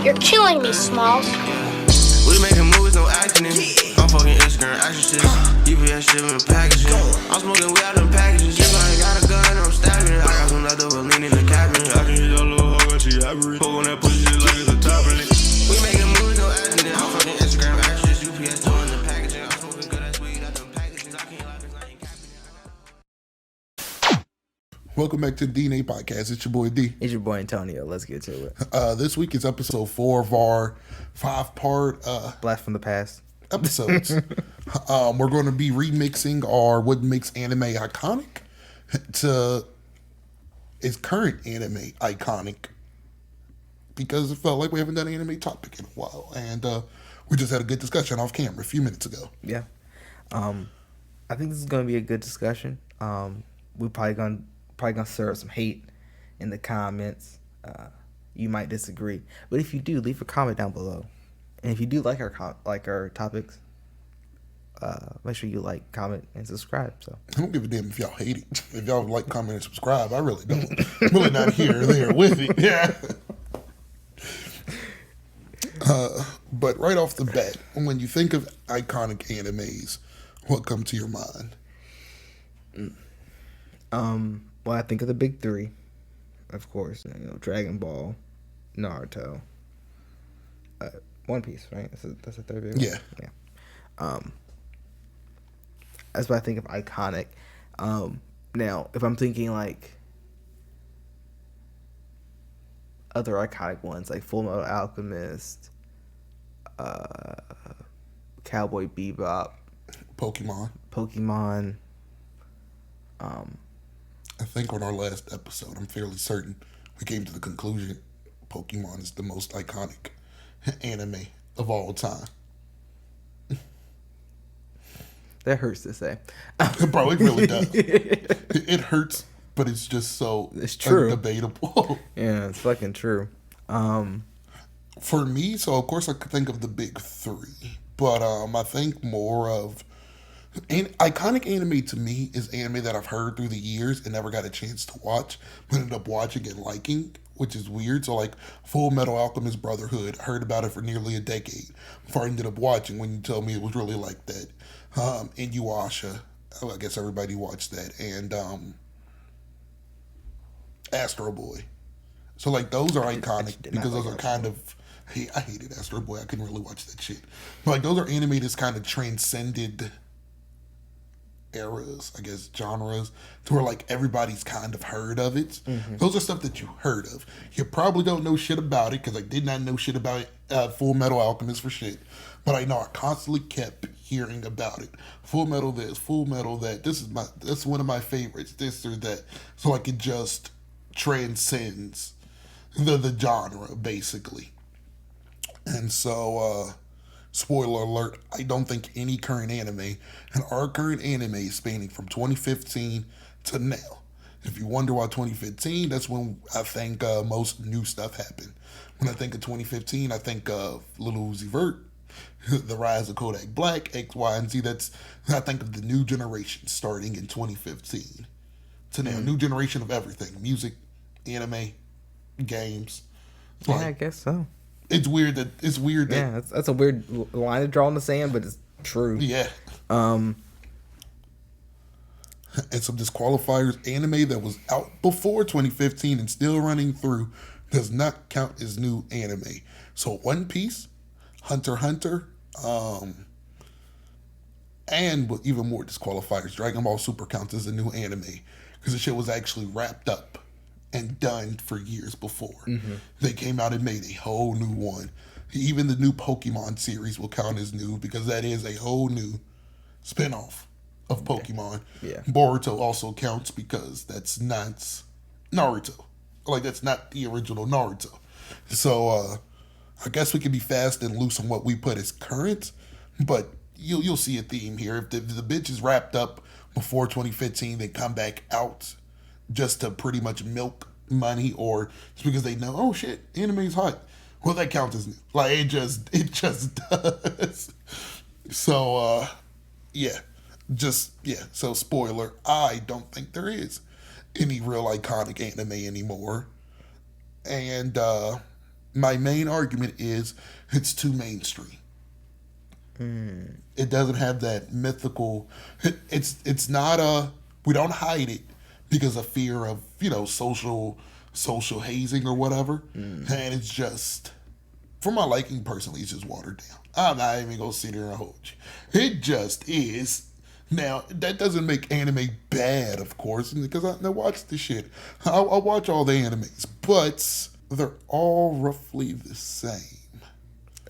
You're killing me, Smalls. We making movies, no acting in. I'm fucking Instagram action shit. UPS shipping packages. I'm smoking weed out them packages. If I ain't got a gun, I'm stabbing it. I got some leftover lean in the cabinet. I can hit your little hoe when she happy. Poke on that pussy shit like it's a top in it. We making movies, no acting in. I'm fucking Instagram action shit. UPS doing the packaging. I'm smoking good ass weed out them packages. I can't lie, 'cause I ain't capping it. Welcome back to the DNA Podcast. It's your boy D. It's your boy Antonio. Let's get to it. This week is episode 4 of our 5-part Blast from the past. episodes. We're going to be remixing our what makes anime iconic to its current anime iconic, because it felt like we haven't done an anime topic in a while, and we just had a good discussion off camera a few minutes ago. Yeah. I think this is going to be a good discussion. We're probably gonna serve some hate in the comments. You might disagree, but if you do, leave a comment down below. And if you do like our topics, make sure you like, comment, and subscribe. So I don't give a damn if y'all hate it. If y'all like, comment, and subscribe, I really don't. I'm really not here or there with it. Yeah. But right off the bat, when you think of iconic animes, what comes to your mind? Well, I think of the big three, of course. Dragon Ball, Naruto, One Piece, right? That's the third big one? Yeah. That's what I think of iconic. Now, if I'm thinking like other iconic ones, like Full Metal Alchemist, Cowboy Bebop, Pokemon. I think on our last episode, I'm fairly certain we came to the conclusion Pokemon is the most iconic anime of all time. That hurts to say. Bro, it really does. It hurts, but it's just so It's true. undebatable. Yeah, it's fucking true. For me, so of course I could think of the big three, but I think more of iconic anime to me is anime that I've heard through the years and never got a chance to watch, but ended up watching and liking, which is weird. So like Full Metal Alchemist Brotherhood, I heard about it for nearly a decade before I ended up watching when you told me it was really like that. Inuyasha, I guess everybody watched that, and Astro Boy. So like those are iconic because those are kind of, I hated Astro Boy. I couldn't really watch that shit. But like those are anime that's kind of transcended eras, I guess, genres, to where like everybody's kind of heard of it. Those are stuff that you heard of. You probably don't know shit about it, because I did not know shit about Full Metal Alchemist for shit. But I know I constantly kept hearing about it. Full Metal this, Full Metal that. That's one of my favorites. This or that. So like it just transcends the genre basically. And so spoiler alert, I don't think any current anime, and our current anime is spanning from 2015 to now. If you wonder why 2015, that's when I think most new stuff happened. When I think of 2015, I think of Lil Uzi Vert, the rise of Kodak Black, X, Y, and Z. I think of the new generation starting in 2015 to now. New generation of everything: music, anime, games. Yeah, I guess so. It's weird that Yeah, that's a weird line to draw in the sand, but it's true. Yeah. And some disqualifiers: anime that was out before 2015 and still running through does not count as new anime. So One Piece, Hunter x Hunter, and with even more disqualifiers, Dragon Ball Super counts as a new anime because the shit was actually wrapped up and done for years before. They came out and made a whole new one. Even the new Pokemon series will count as new because that is a whole new spinoff of Pokemon. Yeah. Boruto also counts because that's not Naruto. Like, that's not the original Naruto. So I guess we can be fast and loose on what we put as current, but you'll see a theme here. If the bitch is wrapped up before 2015, they come back out just to pretty much milk money, or just because they know, oh shit, anime's hot. Well, that counts as new. Like, it just does. So, So, spoiler, I don't think there is any real iconic anime anymore. And my main argument is it's too mainstream. It doesn't have that mythical. It's not a. We don't hide it because of fear of social hazing or whatever, and it's just for my liking personally. It's just watered down. I'm not even gonna sit here and hold you. It just is. Now that doesn't make anime bad, of course, because I watch the shit. I watch all the animes, but they're all roughly the same.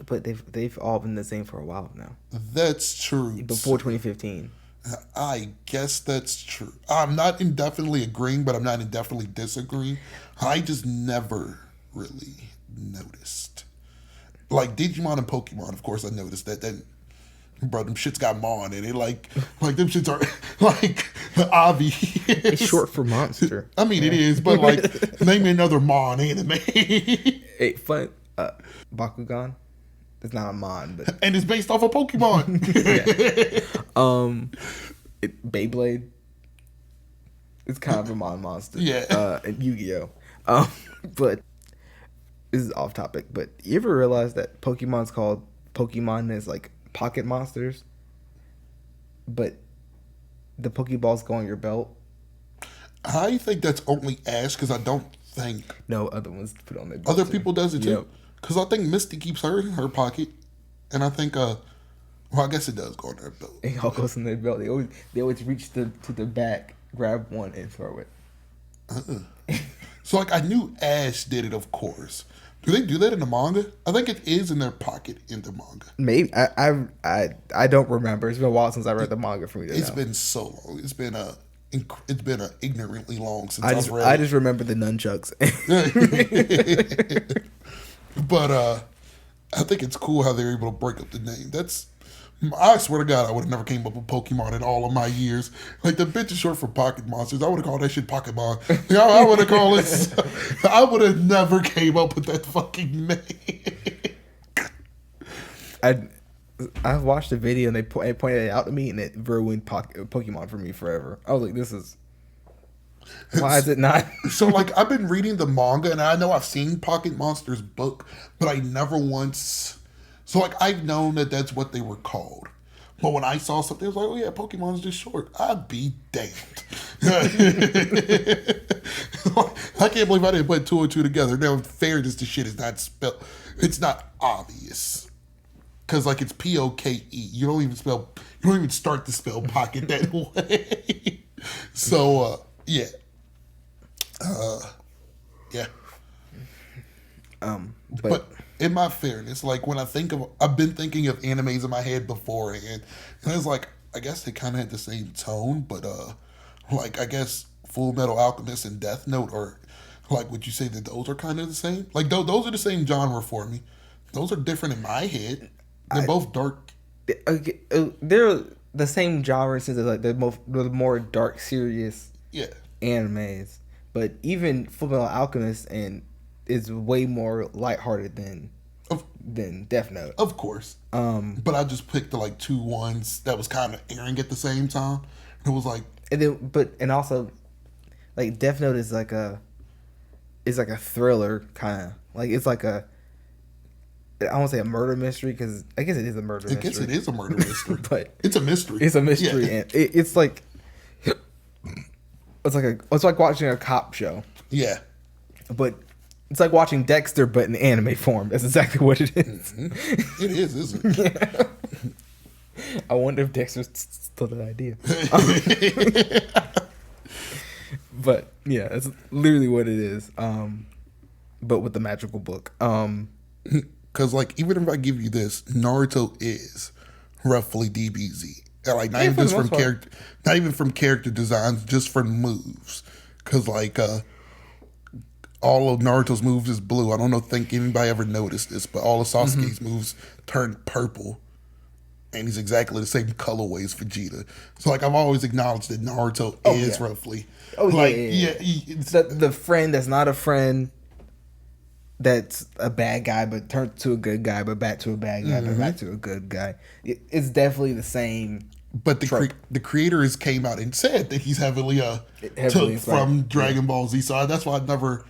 But they've all been the same for a while now. That's true. Before 2015. I guess that's true. I'm not indefinitely agreeing, but I'm not indefinitely disagreeing. I just never really noticed. Like Digimon and Pokemon, of course, I noticed that. Then, bro, them shits got Mon in it. Like them shits are like obvious. It's short for monster. I mean, it is, but like, name me another Mon anime. Hey, fun. Bakugan. It's not a Mon, but and it's based off of Pokemon. Beyblade. It's kind of a Mon monster. Yeah. And Yu-Gi-Oh. But this is off topic. But you ever realize that Pokemon's called Pokemon is like pocket monsters, but the Pokeballs go on your belt? I think that's only Ash because I don't think No other ones put on their belt. other people does it too. Yep. Because I think Misty keeps her in her pocket, and I think well, I guess it does go on her belt. It all goes in their belt. They always reach to the back, grab one, and throw it. So like I knew Ash did it, of course. Do they do that in the manga? I think it is in their pocket in the manga. Maybe I don't remember. It's been a while since I read the manga for me to It's know. been so long. It's been a ignorantly long since I I've just read. I just remember the nunchucks. But I think it's cool how they're able to break up the name. I swear to God, I would have never came up with Pokemon in all of my years. Like the bitch is short for Pocket Monsters. I would have called that shit Pokemon. I would have called it. I would have never came up with that fucking name. I watched the video and they pointed it out to me and it ruined Pokemon for me forever. I was like, this is. Why is it not? So like I've been reading the manga and I know I've seen Pocket Monsters book, but I never once. So like I've known that that's what they were called, but when I saw something, I was like, oh yeah, Pokemon's just short. I'd be damned. I can't believe I didn't put two and two together. Now, in fairness, the shit is not spelled. It's not obvious because like it's Poke. You don't even start to spell pocket that way. So yeah. Yeah. But in my fairness, like when I've been thinking of animes in my head beforehand, and it's like I guess they kind of had the same tone, but like I guess Full Metal Alchemist and Death Note are like, would you say that those are kind of the same? Like those are the same genre for me. Those are different in my head. They're both dark. They're the same genre since like the more dark, serious animes. But even Full Metal Alchemist is way more lighthearted than Death Note. Of course. But I just picked the like two ones that was kind of airing at the same time. It was like, and also like Death Note is like a thriller kind of like it's like I won't say a murder mystery because I guess it is a murder mystery. I guess it is a murder mystery, but it's a mystery. It's a mystery, and it's like it's like watching a cop show. Yeah, but it's like watching Dexter, but in anime form. That's exactly what it is. Mm-hmm. It is, isn't it? Yeah. I wonder if Dexter's still the idea. But yeah, that's literally what it is. But with the magical book. Because like even if I give you this, Naruto is roughly DBZ. Like not even from character designs, just from moves. Because like all of Naruto's moves is blue. I don't think anybody ever noticed this, but all of Sasuke's moves turned purple. And he's exactly the same colorway as Vegeta. So like I've always acknowledged that Naruto is roughly the friend that's not a friend, that's a bad guy but turned to a good guy, but back to a bad guy, but back to a good guy. It's definitely the same. But the creator came out and said that he's heavily took from Dragon Ball Z. So that's why I never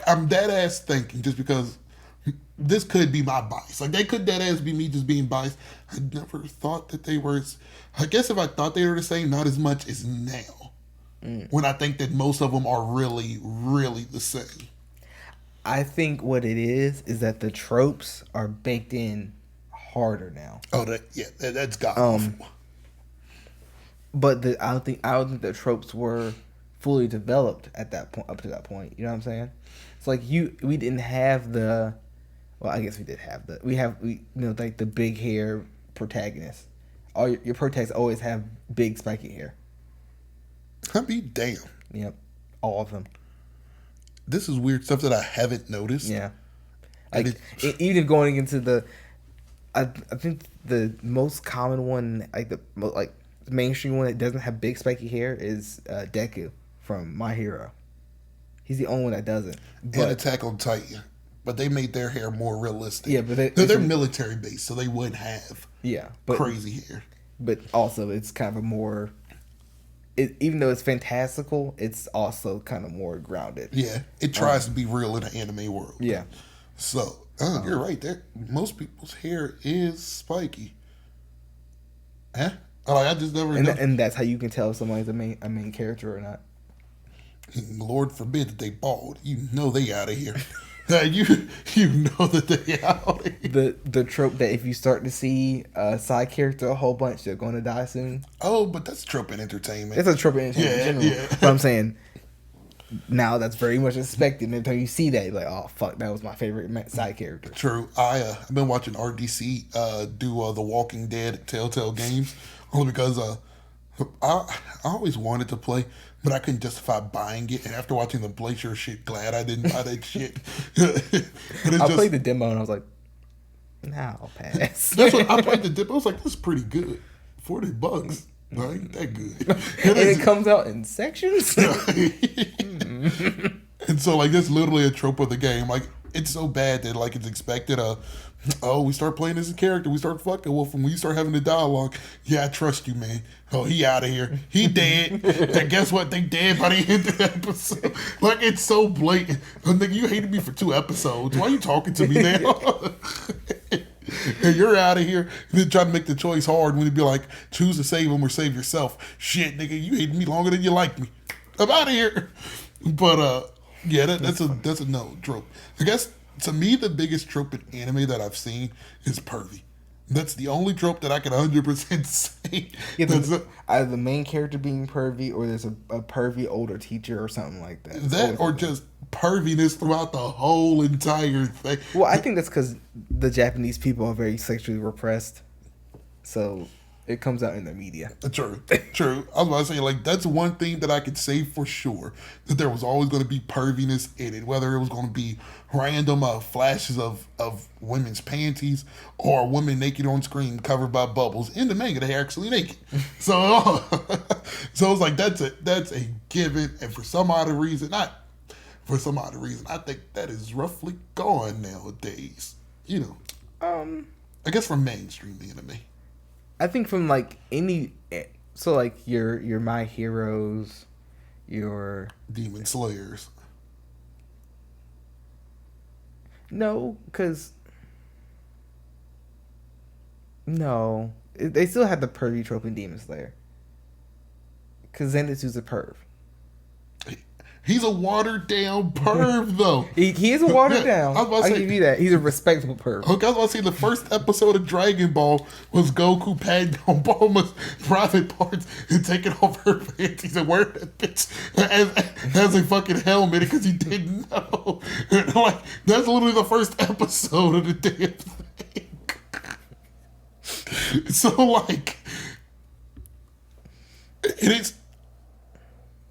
I'm dead ass thinking just because this could be my bias. Like, that could dead ass be me just being biased. I never thought that they were. I guess if I thought they were the same, not as much as now. When I think that most of them are really, really the same. I think what it is that the tropes are baked in harder now. Oh, that's god. But I don't think the tropes were fully developed at that point. Up to that point, you know what I'm saying? It's like we didn't have the. Well, I guess we did have like the big hair protagonist. All your protagonists always have big spiky hair. I mean, damn. Yep, all of them. This is weird stuff that I haven't noticed. Yeah, like even going into the, I think the most common one, like the mainstream one that doesn't have big spiky hair is Deku from My Hero. He's the only one that doesn't. And Attack on Titan. But they made their hair more realistic. Yeah, but they're military based, so they wouldn't have crazy hair. But also, it's kind of a more. Even though it's fantastical, it's also kind of more grounded. Yeah, it tries to be real in the anime world. Yeah. So you're right. There, most people's hair is spiky. Huh? I just never. And that's how you can tell if somebody's a main character or not. Lord forbid that they bald. You know they out of here. You know that they out of here. The trope that if you start to see a side character a whole bunch, they're going to die soon. Oh, but that's trope in entertainment. It's a trope in entertainment in general. Yeah. But I'm saying now that's very much expected. And every time you see that, you're like, oh fuck, that was my favorite side character. True. I've been watching RDC do the Walking Dead Telltale games only because I always wanted to play, but I couldn't justify buying it. And after watching them play, shit, glad I didn't buy that shit. I played the demo and I was like, nah, I'll pass. That's what I played the demo. I was like, this is pretty good. $40. No, ain't that good. And it comes out in sections. And so, like, that's literally a trope of the game. Like, it's so bad that, like, it's expected. We start playing as a character. We start fucking with him. When you start having the dialogue, yeah, I trust you, man. Oh, he out of here. He dead. And guess what? They dead by the end of the episode. Like, it's so blatant. Nigga, you hated me for 2 episodes. Why are you talking to me now? And you're out of here. And then try to make the choice hard when you be like, choose to save him or save yourself. Shit, nigga, you hated me longer than you liked me. I'm out of here. But yeah, that's a no trope. I guess to me the biggest trope in anime that I've seen is pervy. That's the only trope that I can 100% say. Yeah, either the main character being pervy, or there's a pervy older teacher or something like that. That or just perviness throughout the whole entire thing. Well, I think that's because the Japanese people are very sexually repressed, so it comes out in the media. True. I was about to say, like, that's one thing that I could say for sure, that there was always going to be perviness in it, whether it was going to be random flashes of women's panties or women naked on screen covered by bubbles. In the manga, they're actually naked. So it's like, that's a given, and for some odd reason, I think that is roughly gone nowadays. You know. I guess from mainstream anime. I think from like so like your My Heroes, your Demon Slayers. No, they still had the pervy trope in Demon Slayer. Because Zenitsu's a perv. He's a watered down perv, though. He is a watered down. I'll give you that. He's a respectable perv. Okay, I was about to say the first episode of Dragon Ball was Goku patting on Bulma's private parts and taking off her panties and wearing that bitch as a fucking helmet because he didn't know. Like, that's literally the first episode of the damn thing. So, like, it is.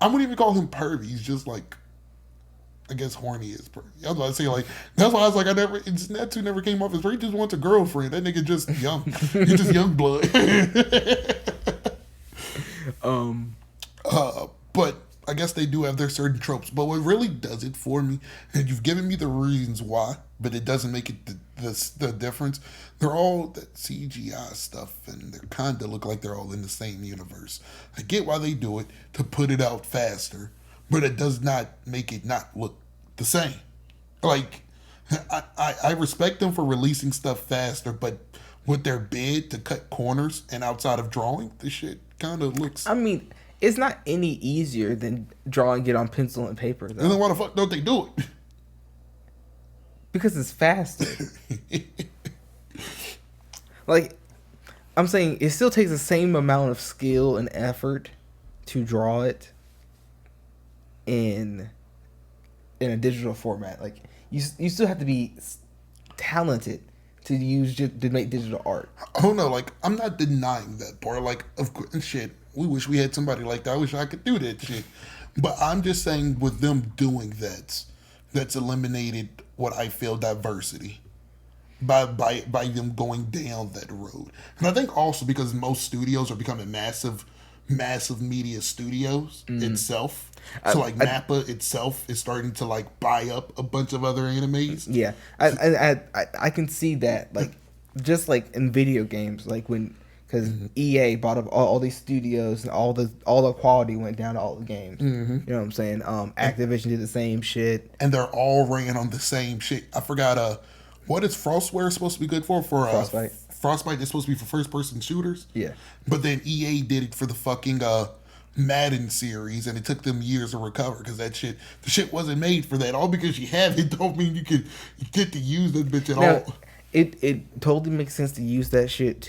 I wouldn't even call him pervy. He's just like, I guess horny is pervy. I was about to say, like, that's why I was like, Zetsu never came off as pervy. He just wants a girlfriend. That nigga just young. He's just young blood. But I guess they do have their certain tropes. But what really does it for me, and you've given me the reasons why, but it doesn't make it the difference. They're all that CGI stuff, and they kind of look like they're all in the same universe. I get why they do it, to put it out faster, but it does not make it not look the same. Like, I respect them for releasing stuff faster, but with their bid to cut corners and outside of drawing, this shit kind of looks. I mean, it's not any easier than drawing it on pencil and paper, And though, then why the fuck don't they do it? because it's faster. Like, I'm saying, it still takes the same amount of skill and effort to draw it in a digital format. Like, you still have to be talented to make digital art. Oh no, like I'm not denying that part. Like, of course, and shit. We wish we had somebody like that. I wish I could do that shit. But I'm just saying, with them doing that, that's eliminated what I feel diversity by them going down that road. And I think also because most studios are becoming massive media studios itself. So like Mappa itself is starting to like buy up a bunch of other animes. Yeah, I can see that, like, just like in video games, like when, because EA bought up all these studios and all the quality went down to all the games. You know what I'm saying? Activision did the same shit, And they're all ran on the same shit. I forgot what is Frostware supposed to be good for Frostbite. Frostbite is supposed to be for first person shooters. Yeah. But then EA did it for the fucking Madden series, and it took them years to recover because the shit wasn't made for that. All because you have it don't mean you get to use that bitch at all. It totally makes sense to use that shit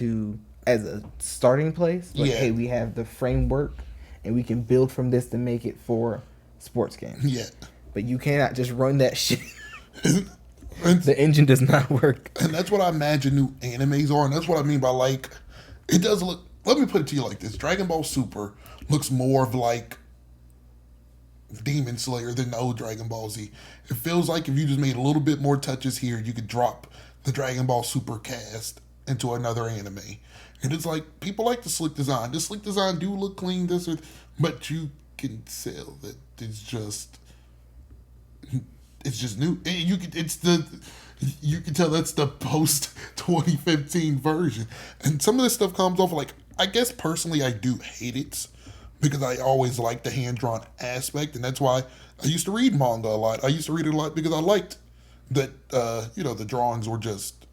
as a starting place. Like, Yeah. hey, we have the framework and we can build from this to make it for sports games. Yeah. But you cannot just run that shit. And The engine does not work. that's what I imagine new animes are, and that's what I mean by, like, it does look. Let me put it to you like this: Dragon Ball Super looks more of like Demon Slayer than the old Dragon Ball Z. It feels like if you just made a little bit more touches here, you could drop the Dragon Ball Super cast into another anime. And it's like, people like the slick design. The slick design do look clean, but you can tell that it's just new. And you can tell that's the post 2015 version. And some of this stuff comes off like, I guess personally I do hate it because I always liked the hand-drawn aspect, and that's why I used to read manga a lot. I used to read it a lot because I liked that, the drawings were just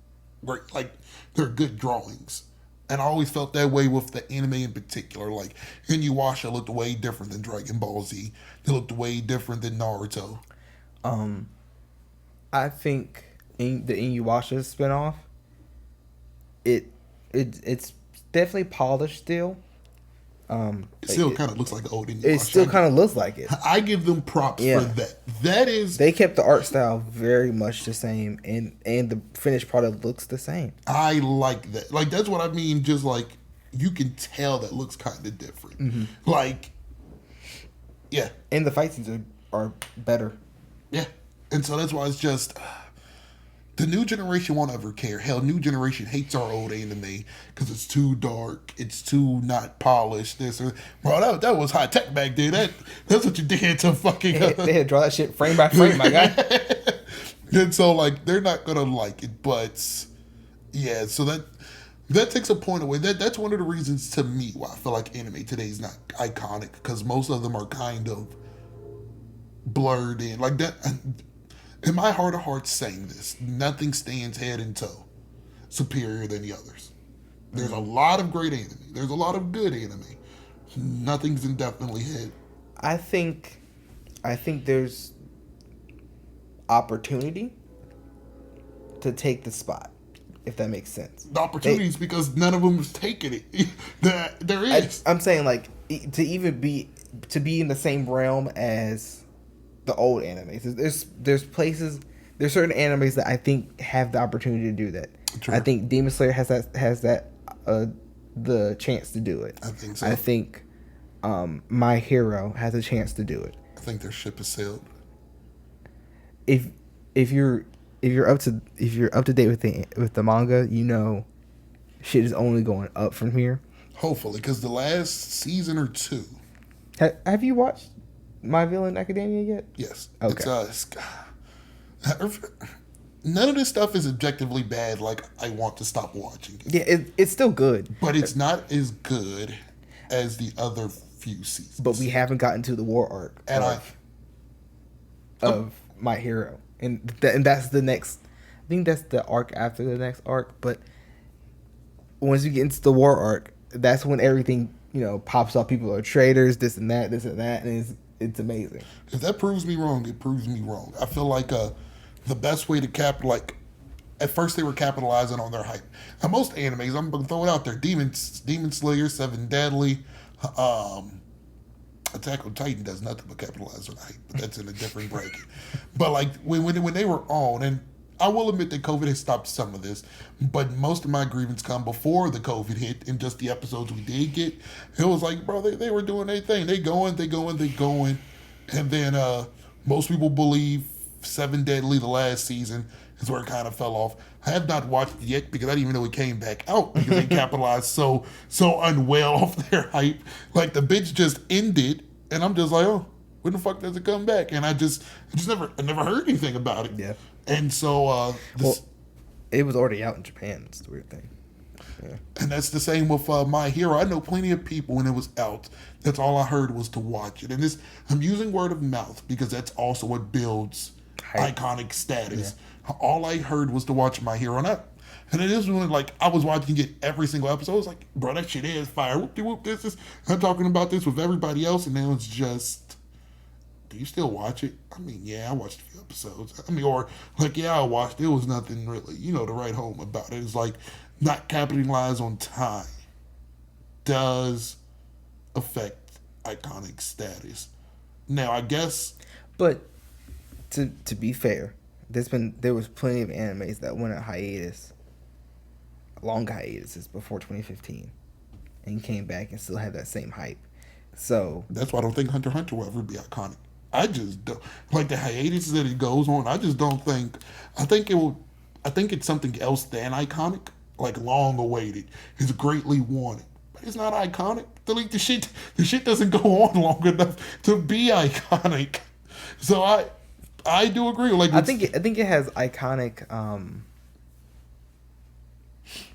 great. Like, they're good drawings. And I always felt that way with the anime in particular. Like, Inuyasha looked way different than Dragon Ball Z. They looked way different than Naruto. I think in the Inuyasha spinoff, it's definitely polished still. It still kind of looks like the old Inuyasha. It still kind of looks like it. I give them props Yeah. for that. That is, They kept the art style very much the same, and the finished product looks the same. I like that. Like, that's what I mean. Just like, you can tell that looks kind of different. Like, yeah, And the fight scenes are better. yeah. And so that's why it's just, the new generation won't ever care. Hell, new generation hates our old anime because it's too dark. It's too not polished. Bro, that was high tech back then. That's what you did to fucking. They had to draw that shit frame by frame, my guy. And so, like, they're not gonna like it, but yeah. So that takes a point away. That's one of the reasons to me why I feel like anime today is not iconic, because most of them are kind of blurred in. Like that. In my heart of hearts, saying this, nothing stands head and toe superior than the others. There's a lot of great anime. There's a lot of good anime. Nothing's indefinitely head. I think there's opportunity to take the spot, if that makes sense. The opportunities because none of them is taking it. There is. I'm saying, like, to be in the same realm as the old animes. There's certain animes that I think have the opportunity to do that. True. I think Demon Slayer has the chance to do it. I think so. I think My Hero has a chance to do it. I think their ship has sailed. If you're up to date with the manga, you know shit is only going up from here. Hopefully, because the last season or two. Have you watched My Villain Academia yet? Yes. Okay. None of this stuff is objectively bad. Like, I want to stop watching it. Yeah, it's still good, But it's not as good as the other few seasons. but we haven't gotten to the war arc And of My Hero. and that's the next. I think that's the arc after the next arc. But once you get into the war arc, that's when everything pops up. People are traitors, this and that, and it's amazing. If that proves me wrong, it proves me wrong. I feel like the best way to at first they were capitalizing on their hype. Now most animes, I'm gonna throw it out there: Demon Slayer, Seven Deadly, Attack on Titan does nothing but capitalize on hype, but that's in a different bracket. But like when they were on, and I will admit that COVID has stopped some of this, but most of my grievance come before the COVID hit, and just the episodes we did get. It was like, bro, they were doing their thing. They going, and then most people believe Seven Deadly, the last season, is where it kind of fell off. I have not watched it yet because I didn't even know it came back out because they capitalized so unwell off their hype. Like the bitch just ended, and I'm just like, oh, when the fuck does it come back? And I never heard anything about it. Yeah. And so it was already out in Japan. That's the weird thing. Yeah. And that's the same with My Hero. I know plenty of people when it was out. That's all I heard was to watch it. And I'm using word of mouth because that's also what builds iconic status. Yeah. All I heard was to watch My Hero. And it is when I was watching it every single episode. I was like, bro, that shit is fire. Whoop-de-whoop, I'm talking about this with everybody else, and now it's just, do you still watch it? I mean, yeah, I watched a few episodes. I mean, I watched it. It was nothing really, to write home about it. It's like not capitalize on time does affect iconic status. Now, I guess. But to be fair, there was plenty of animes that went on hiatus, long hiatuses before 2015, and came back and still had that same hype. So that's why I don't think Hunter x Hunter will ever be iconic. I just don't like the hiatus that it goes on. I just don't think. I think it's something else than iconic, like long awaited. It's greatly wanted, but it's not iconic. Delete the shit. The shit doesn't go on long enough to be iconic. So I do agree. I think it has iconic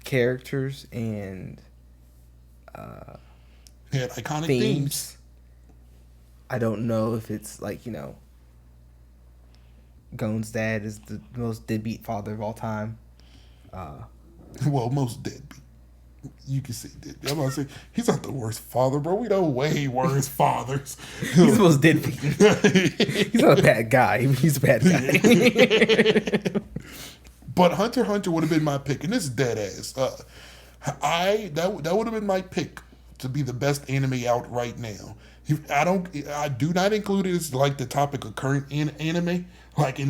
characters and iconic themes. I don't know if it's Gon's dad is the most deadbeat father of all time. Well, most deadbeat. You can say deadbeat. I'm about to say he's not the worst father, bro. We know way worse fathers. He's the most deadbeat. He's not a bad guy. He's a bad guy. But Hunter x Hunter would have been my pick, and this is dead ass. That would have been my pick to be the best anime out right now. I do not include it as the topic of current anime, in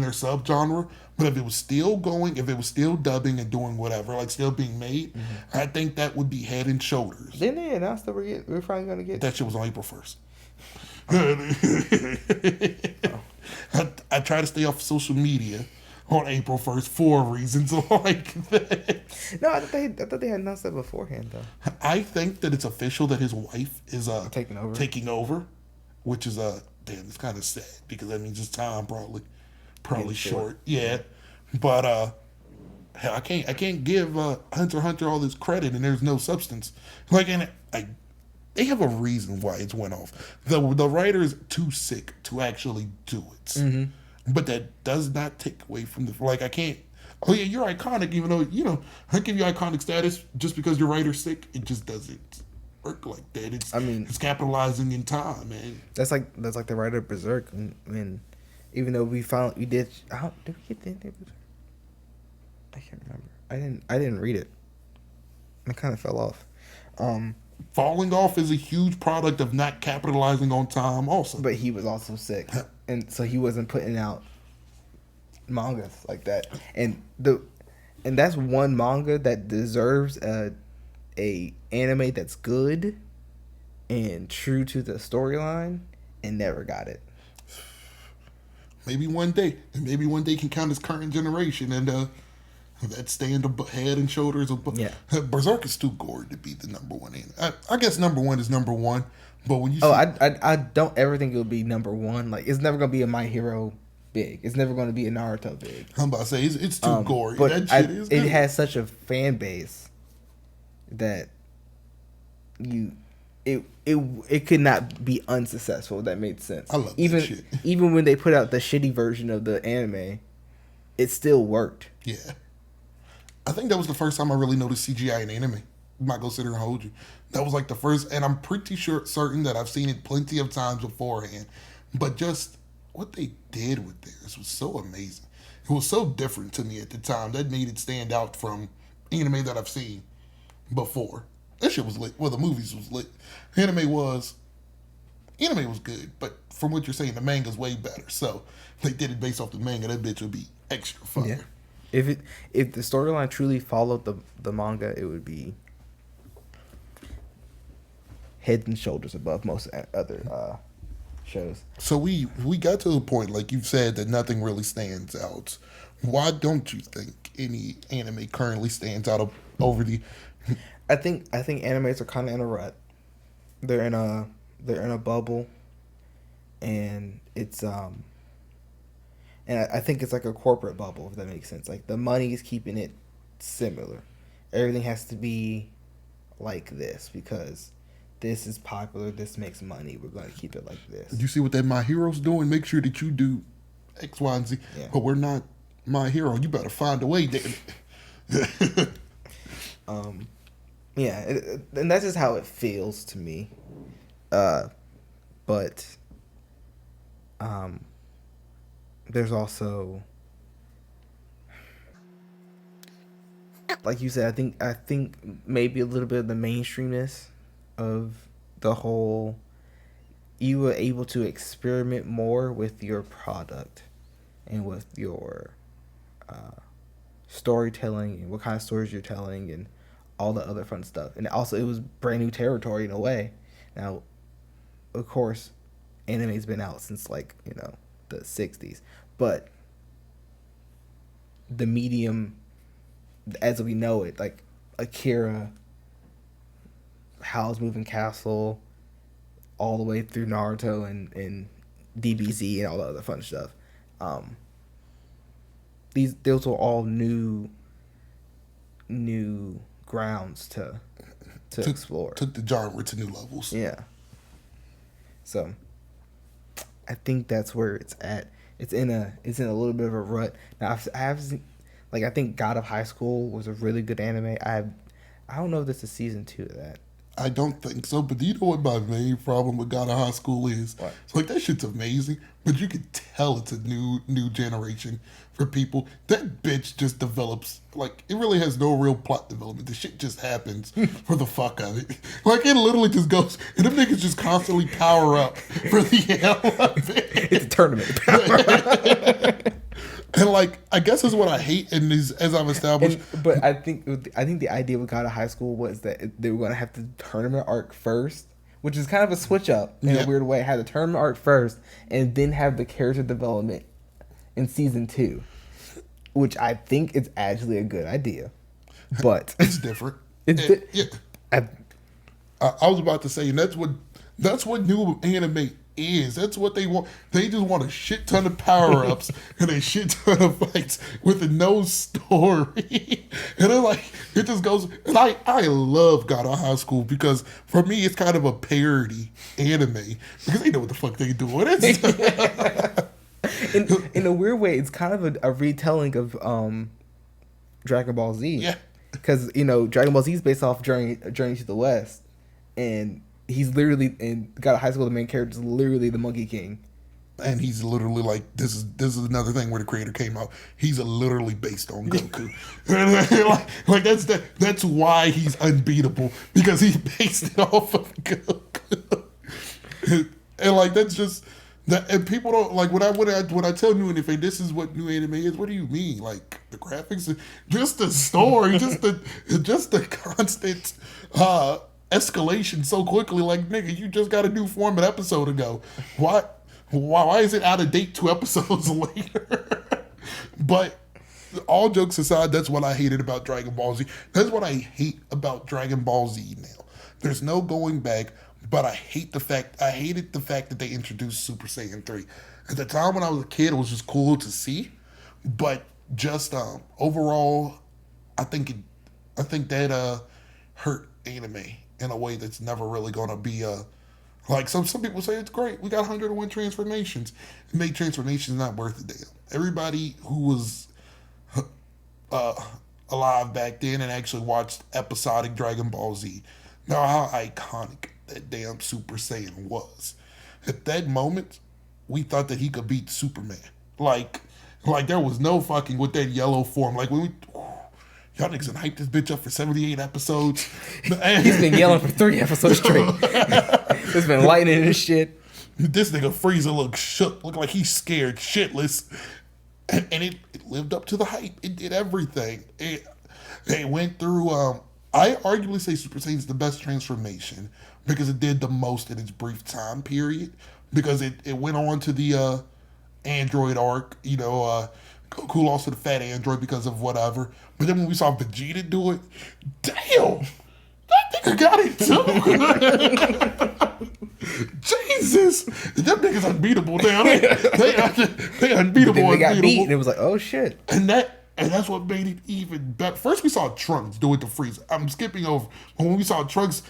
their subgenre. But if it was still going, if it was still dubbing and doing whatever, still being made, I think that would be head and shoulders. Didn't they announce that we're finally going to get that shit was on April 1st. I try to stay off social media on April 1st for reasons like that. No, I thought they had announced that beforehand, though. I think that it's official that his wife is taking over, which is damn, it's kind of sad because that means his time probably short. Yeah, but I can't give Hunter x Hunter all this credit and there's no substance. They have a reason why it's went off. The writer is too sick to actually do it. Mm-hmm. But that does not take away from I can't. Oh yeah, you're iconic, even though I give you iconic status just because your writer's sick. It just doesn't work like that. It's capitalizing in time, man. That's like the writer of Berserk. Even though we did. Did we get the end of Berserk? I can't remember. I didn't read it. I kind of fell off. Falling off is a huge product of not capitalizing on time also. But he was also sick. And so he wasn't putting out mangas like that. And that's one manga that deserves a anime that's good and true to the storyline and never got it. Maybe one day. And maybe one day can count as current generation and that stand head and shoulders above. Yeah. Berserk is too gory to be the number one anime. I guess number one is number one. But when you I don't ever think it'll be number one. It's never gonna be a My Hero big. It's never gonna be a Naruto big. I'm about to say it's too gory. But it has such a fan base that it could not be unsuccessful. If that made sense. I love that shit. Even when they put out the shitty version of the anime, it still worked. Yeah. I think that was the first time I really noticed CGI in anime. I'm not gonna sit here and hold you. That was like the first, and I'm pretty certain that I've seen it plenty of times beforehand. But just what they did with this was so amazing. It was so different to me at the time. That made it stand out from anime that I've seen before. That shit was lit. Well, the movies was lit. Anime was good, but from what you're saying, the manga's way better. So if they did it based off the manga, that bitch would be extra fun. Yeah. If the storyline truly followed the manga, it would be head and shoulders above most other shows. So we got to the point, like you've said, that nothing really stands out. Why don't you think any anime currently stands out over the? I think animes are kind of in a rut. They're in a bubble, and it's and I think it's like a corporate bubble, if that makes sense. Like the money is keeping it similar. Everything has to be like this because this is popular. This makes money. We're going to keep it like this. You see what that My Hero's doing? Make sure that you do X, Y, and Z. Yeah. But we're not My Hero. You better find a way, damn it. Yeah, and that's just how it feels to me. But there's also, like you said, I think maybe a little bit of the mainstreamness of the whole. You were able to experiment more with your product and with your storytelling and what kind of stories you're telling and all the other fun stuff. And also, it was brand new territory in a way. Now, of course, anime's been out since like, the 60s, but the medium as we know it, like Akira, Howl's Moving Castle, all the way through Naruto and DBZ and all the other fun stuff. Those were all new grounds to explore. Took the genre to new levels. Yeah. So I think that's where it's at. It's in a little bit of a rut. Now I have seen, like, I think God of High School was a really good anime. I don't know if this is season 2 of that. I don't think so, but do you know what my main problem with God of High School is? What? It's like, that shit's amazing, but you can tell it's a new generation for people. That bitch just develops, like, it really has no real plot development. The shit just happens for the fuck of it. Like, it literally just goes, and them niggas just constantly power up for the hell of it. It's a tournament. And, like, I guess is what I hate, and as I've established. But I think the idea with God of High School was that they were going to have the tournament arc first, which is kind of a switch up in a weird way. Have the tournament arc first, and then have the character development in season 2, which I think is actually a good idea. But It's different. I was about to say, and that's what new anime is. That's what they want. They just want a shit ton of power-ups and a shit ton of fights with no story. And they're like, it just goes. And I love God of High School because for me it's kind of a parody anime because they know what the fuck they doing. in a weird way, it's kind of a retelling of Dragon Ball Z. Yeah. Because Dragon Ball Z is based off Journey to the West, and he's literally in God of High School. The main character is literally the Monkey King, and he's literally like, this is another thing where the creator came out. He's literally based on Goku. like that's why he's unbeatable, because he based it off of Goku. And like that's just that. And people don't like when I tell new anime, this is what new anime is. What do you mean? Like the graphics, just the story, just the constant escalation so quickly. Like, nigga, you just got a new form an episode ago. Why is it out of date 2 episodes later? But all jokes aside, that's what I hated about Dragon Ball Z. That's what I hate about Dragon Ball Z now. There's no going back, but I hated the fact that they introduced Super Saiyan 3. At the time when I was a kid, it was just cool to see, but just overall, I think that hurt anime in a way that's never really gonna be like some people say it's great. We got 101 transformations. It made transformations not worth a damn. Everybody who was alive back then and actually watched episodic Dragon Ball Z. Now, how iconic that damn Super Saiyan was. At that moment, we thought that he could beat Superman. Like there was no fucking with that yellow form. Like when we, y'all niggas done hyped this bitch up for 78 episodes. He's been yelling for 3 episodes straight. It's been lightning and shit. This nigga Frieza looked shook, looked like he's scared shitless. And it lived up to the hype. It did everything. It went through, I arguably say Super Saiyan's the best transformation because it did the most in its brief time period. Because it went on to the android arc, Goku lost to the fat android because of whatever. But then when we saw Vegeta do it, damn, that nigga got it too. Jesus, them niggas unbeatable now. They unbeatable. Then they got unbeatable. beat, and it was like, oh shit. And that's what made it even better. First, we saw Trunks do it to Frieza. I'm skipping over. But when we saw Trunks,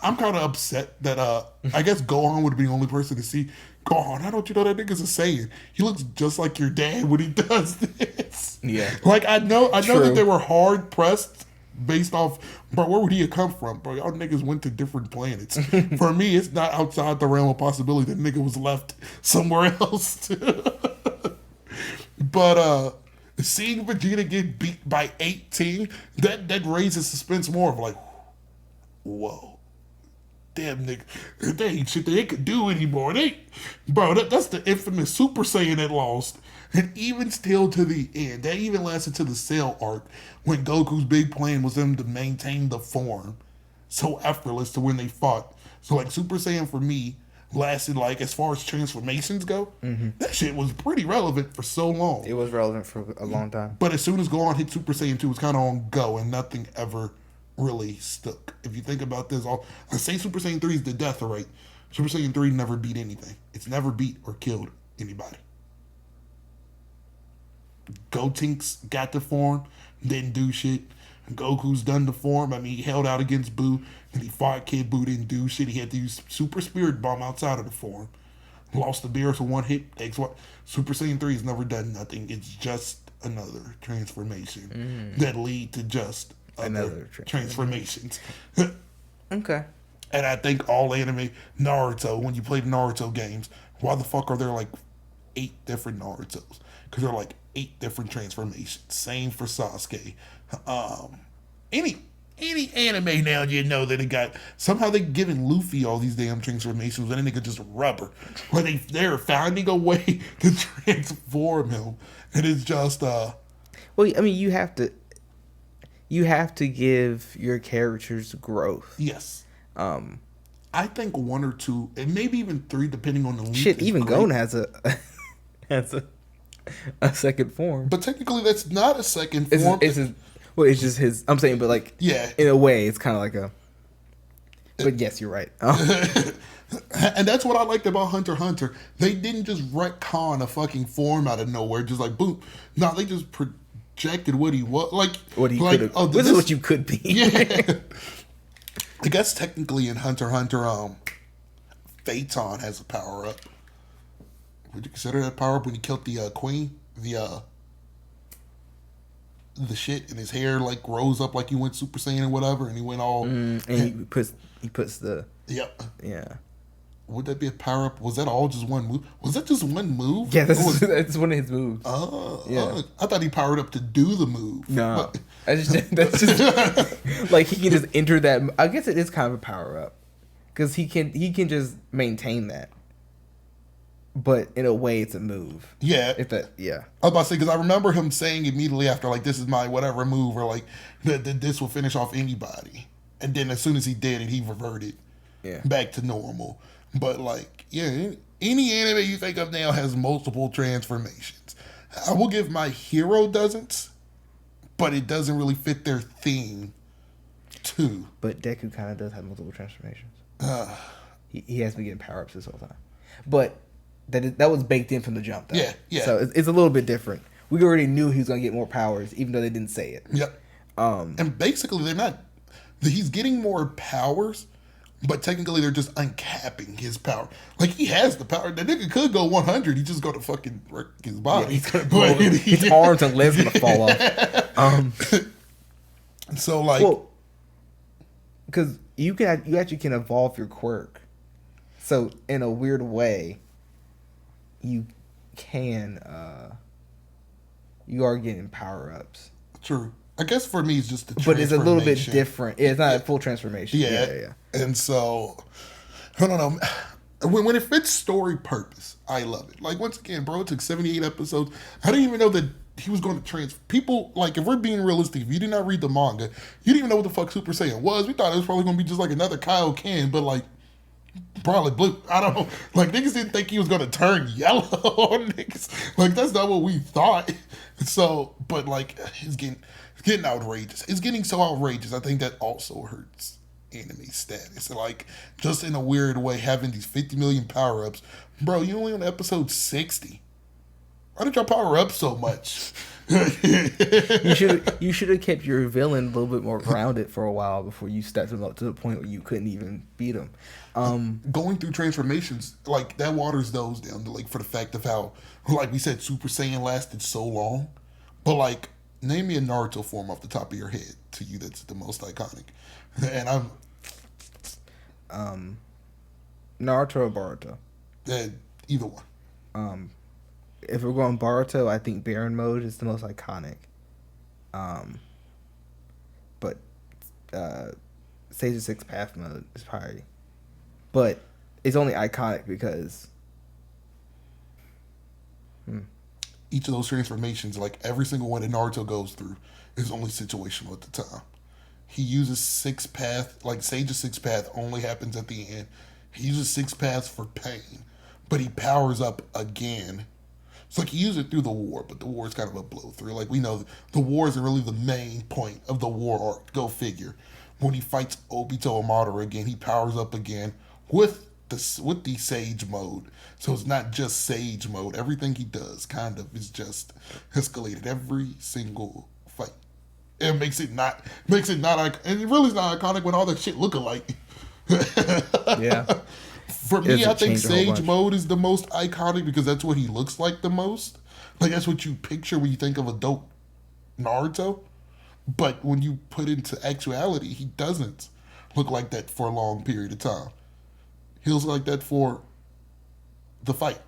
I'm kind of upset that I guess Gohan would be the only person to see Gohan. How don't you know that nigga's a Saiyan? He looks just like your dad when he does this. Yeah. Like I know True. that they were hard pressed based off, bro, where would he have come from? Bro, y'all niggas went to different planets. For me, it's not outside the realm of possibility that nigga was left somewhere else. But seeing Vegeta get beat by 18, that raises suspense more of like, whoa. Damn nigga, they ain't shit they could do anymore. That's the infamous Super Saiyan that lost. And even still to the end, that even lasted to the Cell arc when Goku's big plan was them to maintain the form so effortless to when they fought. So like Super Saiyan for me lasted like as far as transformations go, that shit was pretty relevant for so long. It was relevant for a long time. But as soon as Gohan hit Super Saiyan 2, it was kind of on go and nothing ever really stuck. If you think about this, I say Super Saiyan 3 is the death rate. Super Saiyan 3 never beat anything. It's never beat or killed anybody. Gotenks got the form, didn't do shit. Goku's done the form. I mean, he held out against Buu, and he fought Kid Buu, didn't do shit. He had to use Super Spirit Bomb outside of the form. Lost the Beerus with one hit. Super Saiyan 3 has never done nothing. It's just another transformation that lead to just other transformations. Okay. And I think all anime, Naruto, when you play the Naruto games, why the fuck are there like 8 different Narutos? Because they're like 8 different transformations. Same for Sasuke. Any anime now you know that it got, somehow they giving Luffy all these damn transformations and then they could just rubber. Where they're finding a way to transform him. And it's just Well, I mean, you have to give your characters growth. yes. I think 1 or 2, and maybe even 3, depending on the length. Shit, even Gon has a second form. But technically, that's not a second form. It's just his. I'm saying, but like, yeah, in a way, it's kind of like a. But yes, you're right. And that's what I liked about Hunter x Hunter. They didn't just retcon a fucking form out of nowhere, just like boom. No, they just projected what he was, like what he could have. Oh, this is what you could be. Yeah. I guess technically in Hunter x Hunter, Phaeton has a power up. Would you consider that power up when he killed the queen? The shit in his hair like rose up like he went Super Saiyan or whatever, and he went all. And he puts the. Yep. Yeah. Would that be a power up? Was that all just one move? Was that just one move? Yeah, that's one of his moves. Oh, yeah. I thought he powered up to do the move. No, that's just like he can just enter that. I guess it is kind of a power up because he can just maintain that. But in a way, it's a move. Yeah. Yeah. I was about to say, because I remember him saying immediately after, like, this is my whatever move, or like, this will finish off anybody. And then as soon as he did it, he reverted back to normal. But, like, yeah, any anime you think of now has multiple transformations. I will give My Hero doesn't, but it doesn't really fit their theme, too. But Deku kind of does have multiple transformations. He has been getting power-ups this whole time. But that was baked in from the jump, though. Yeah. So it's a little bit different. We already knew he was going to get more powers, even though they didn't say it. Yep. And basically, he's getting more powers, but technically they're just uncapping his power. Like, he has the power. The nigga could go 100. He just got to fucking wreck his body. He's gonna blow his arms and legs gonna fall off. So like, Well, because you actually can evolve your quirk. So in a weird way, you can you are getting power ups. true. I guess for me it's just the But it's a little bit transformation. different. It's not a full transformation. Yeah. And so, I don't know. When it fits story purpose, I love it. Like, once again, bro, it took 78 episodes. I didn't even know that he was going to people, like, if we're being realistic, if you did not read the manga, you didn't even know what the fuck Super Saiyan was. We thought it was probably going to be just like another Kaioken, but like, probably blue. I don't know. Like, niggas didn't think he was going to turn yellow on niggas. Like, that's not what we thought. So, but like, it's getting outrageous. It's getting so outrageous. I think that also hurts anime status. Like, just in a weird way, having these 50 million power-ups. Bro, you only on episode 60. Why did y'all power up so much? You should have kept your villain a little bit more grounded for a while before you stepped him up to the point where you couldn't even beat him. Going through transformations, like, that waters those down, like, for the fact of how, like we said, Super Saiyan lasted so long. But, like, name me a Naruto form off the top of your head to you that's the most iconic. And I'm Naruto or Boruto. either one. If we're going Boruto, I think Baron Mode is the most iconic. But Sage of Six Path Mode is probably, but it's only iconic because Each of those transformations, like every single one that Naruto goes through, is only situational at the time. He uses Six Path, like Sage's Six Path only happens at the end. He uses Six Paths for pain, but he powers up again. It's like he used it through the war, but the war is kind of a blow through. Like, we know the war isn't really the main point of the war arc. Go figure. When he fights Obito and Madara again, he powers up again with the Sage mode. So it's not just Sage mode. Everything he does kind of is just escalated every single fight. It makes it not and it really is not iconic when all that shit look alike. yeah. For me, Doesn't I think change a whole Sage bunch. mode is the most iconic because that's what he looks like the most. Like, that's what you picture when you think of a dope Naruto. But when you put into actuality, he doesn't look like that for a long period of time. He looks like that for the fight.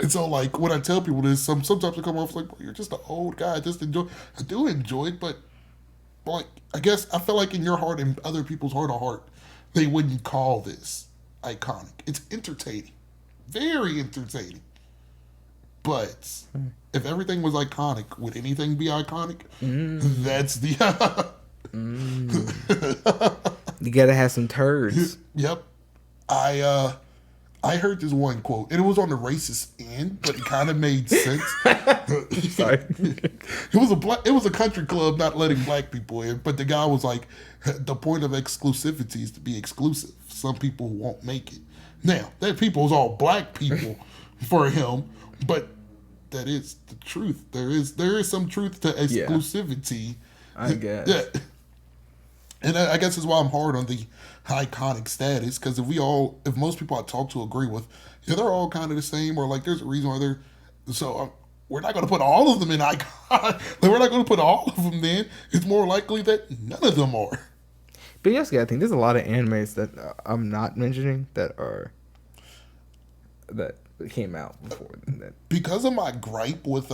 And so, like, when I tell people this, sometimes I come off like, bro, you're just an old guy. I do enjoy it, but like, I guess I feel like in your heart and other people's heart of heart, they wouldn't call this iconic. It's entertaining. Very entertaining. But if everything was iconic, would anything be iconic? That's the... You gotta have some turds. Yep. I heard this one quote, and it was on the racist end, but it kind of made sense. Sorry. It was a country club not letting black people in, but the guy was like, the point of exclusivity is to be exclusive. Some people won't make it. Now, that people is all black people for him, but that is the truth. There is some truth to exclusivity. I guess. Yeah. And I guess that's why I'm hard on the iconic status, because if most people I talk to agree with, yeah, they're all kind of the same, or like there's a reason why they're, so we're not going to put all of them in icon. Like, we're not going to put all of them in. It's more likely that none of them are. But yes, I think there's a lot of animes that I'm not mentioning that came out before that. Because of my gripe with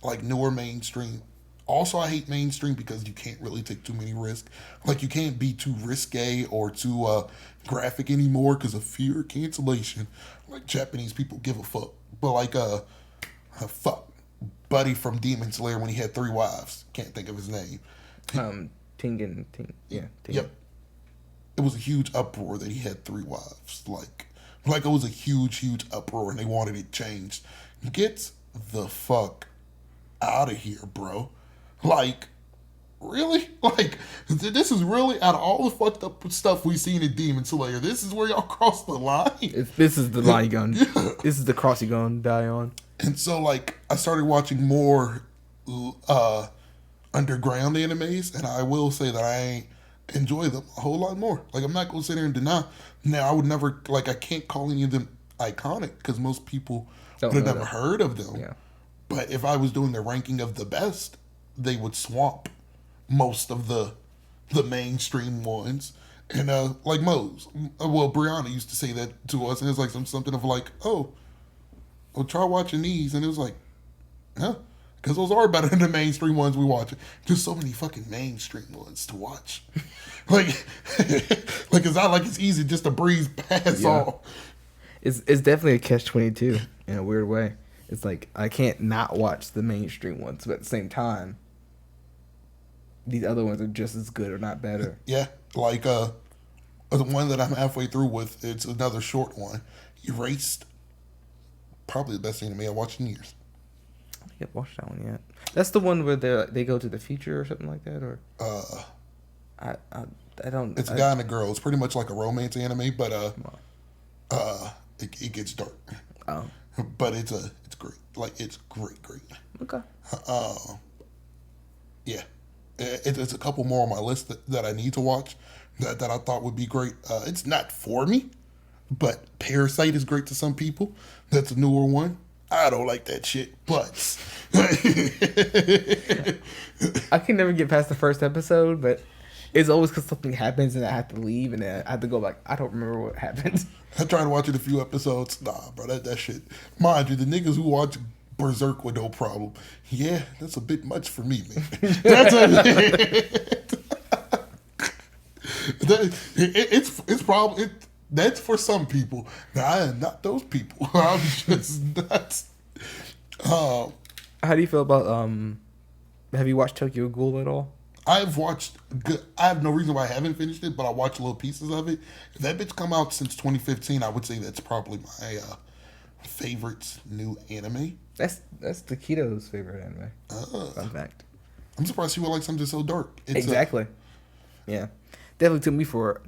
like newer mainstream. Also, I hate mainstream because you can't really take too many risks. Like, you can't be too risque or too graphic anymore because of fear of cancellation. Like, Japanese people give a fuck. But like, fuck, Buddy from Demon Slayer when he had 3 wives. Can't think of his name. Tengen. Yep. It was a huge uproar that he had 3 wives. Like it was a huge uproar and they wanted it changed. Get the fuck out of here, bro. Like, really? Like, this is really, out of all the fucked up stuff we've seen in Demon Slayer, this is where y'all cross the line? This is the line you're going, this is the cross you're going to die on. And so, like, I started watching more underground animes, and I will say that enjoy them a whole lot more. Like, I'm not going to sit here and deny. Now, I would never, like, I can't call any of them iconic because most people Don't would have know never them. heard of them. Yeah. But if I was doing the ranking of the best, they would swamp most of the mainstream ones. And like Mose, well, Brianna used to say that to us, and it's like something of like, oh, well, try watching these, and it was like, huh? Because those are better than the mainstream ones we watch. There's so many fucking mainstream ones to watch. like, it's not like it's easy just to breeze past all. It's definitely a catch-22 in a weird way. It's like I can't not watch the mainstream ones, but at the same time, these other ones are just as good or not better. Yeah, like the one that I'm halfway through with, it's another short one. Erased, probably the best anime I watched in years. I don't think I've watched that one yet. That's the one where they go to the future or something like that, or I don't. It's a guy and a girl. It's pretty much like a romance anime, but it gets dark. Oh, But it's great. Like, it's great. okay. Yeah, it's a couple more on my list that I need to watch that I thought would be great. It's not for me, but Parasite is great to some people. That's a newer one. I don't like that shit, but I can never get past the first episode, but it's always because something happens and I have to leave and then I have to go back. I don't remember what happened. I tried watching a few episodes. Nah, bro, that shit. Mind you, the niggas who watch Berserk with no problem. Yeah, that's a bit much for me, man. It's probably that's for some people. Now, I am not those people. I'm just nuts. How do you feel about have you watched Tokyo Ghoul at all? I've watched. I have no reason why I haven't finished it, but I watched little pieces of it. If that bitch come out since 2015, I would say that's probably my favorite new anime. That's Takito's favorite anime. Fun fact. I'm surprised she would like something so dark. It's Exactly. Yeah, definitely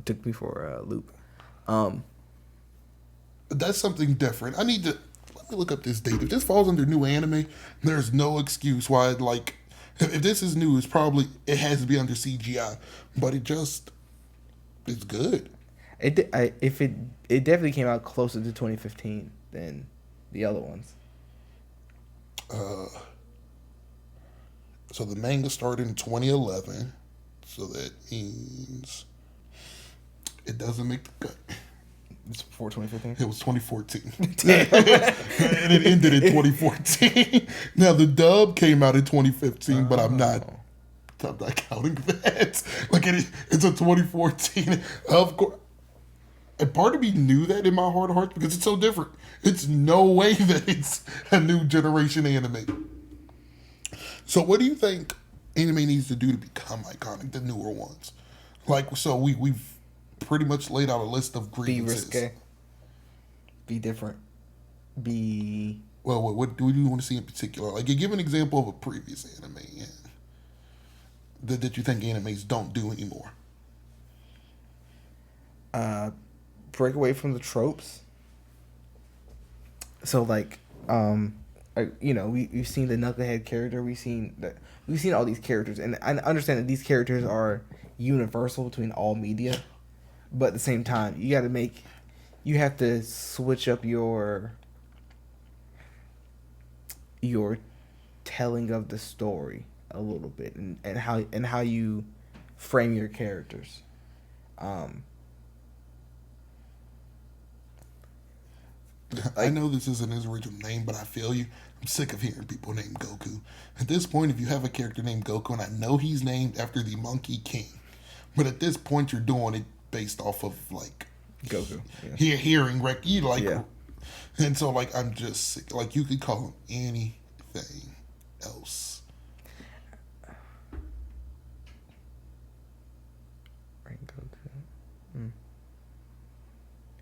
took me for a loop. That's something different. I need to let me look up this date. If this falls under new anime, there's no excuse why. Like, if this is new, it has to be under CGI. But it's good. It definitely came out closer to 2015 than the other ones. So the manga started in 2011. So that means it doesn't make the cut. It's before 2015. It was 2014. And it ended in 2014. Now the dub came out in 2015, but I'm not counting that. Like it's a 2014. Of course. And part of me knew that in my heart of hearts because it's so different. It's no way that it's a new generation anime. So what do you think anime needs to do to become iconic, the newer ones? Like, so we've pretty much laid out a list of Be grievances. risque. Be different. Be... Well, what do you want to see in particular? Like, you give an example of a previous anime that you think animes don't do anymore. Break away from the tropes. So, like, we've seen the Knucklehead character. We've seen all these characters, and I understand that these characters are universal between all media, but at the same time, you have to switch up your telling of the story a little bit, and how you frame your characters. I know this isn't his original name, but I feel you. I'm sick of hearing people name Goku. At this point, if you have a character named Goku, and I know he's named after the Monkey King, but at this point, you're doing it based off of, like, Goku. Hearing, like, Yeah. And so, like, I'm just sick. Like, you could call him anything else.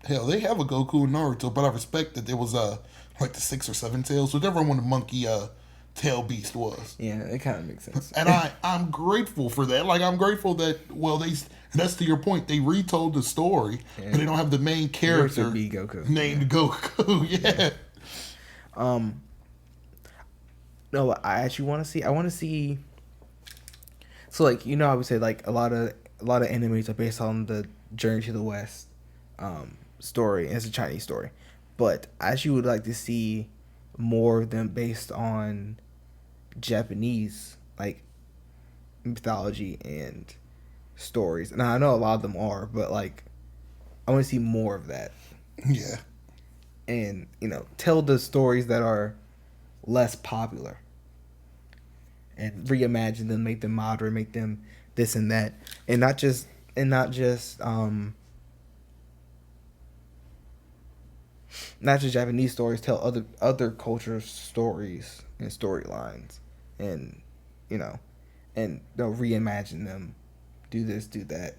Hell, they have a Goku in Naruto, but I respect that there was like the 6 or 7 tails, whichever one the monkey tail beast was. Yeah, it kind of makes sense. And I'm grateful for that. Like, I'm grateful that that's to your point. They retold the story, but they don't have the main character be Goku. named Goku. Yeah. No, I actually want to see. I want to see. So, like, I would say, like, a lot of a lot of animes are based on the Journey to the West story, and it's a Chinese story. But I actually would like to see more of them based on Japanese like mythology and stories. And I know a lot of them are, but like I want to see more of that. Yeah. And tell the stories that are less popular and reimagine them, make them modern, make them this and that, and not just Japanese stories. Tell other cultures' stories and storylines, and and they'll reimagine them, do this, do that.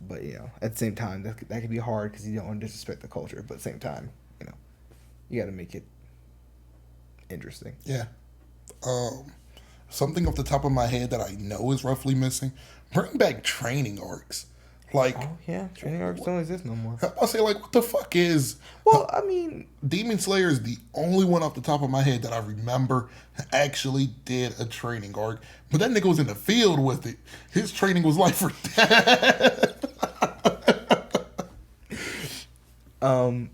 But at the same time, that can be hard because you don't want to disrespect the culture. But at the same time, you got to make it interesting. Yeah. Something off the top of my head that I know is roughly missing. Bring back training arcs. Like, Oh yeah, training arcs don't exist no more. I'll say, like, what the fuck is... Well, I mean, Demon Slayer is the only one off the top of my head that I remember actually did a training arc. But that nigga was in the field with it. His training was life or death.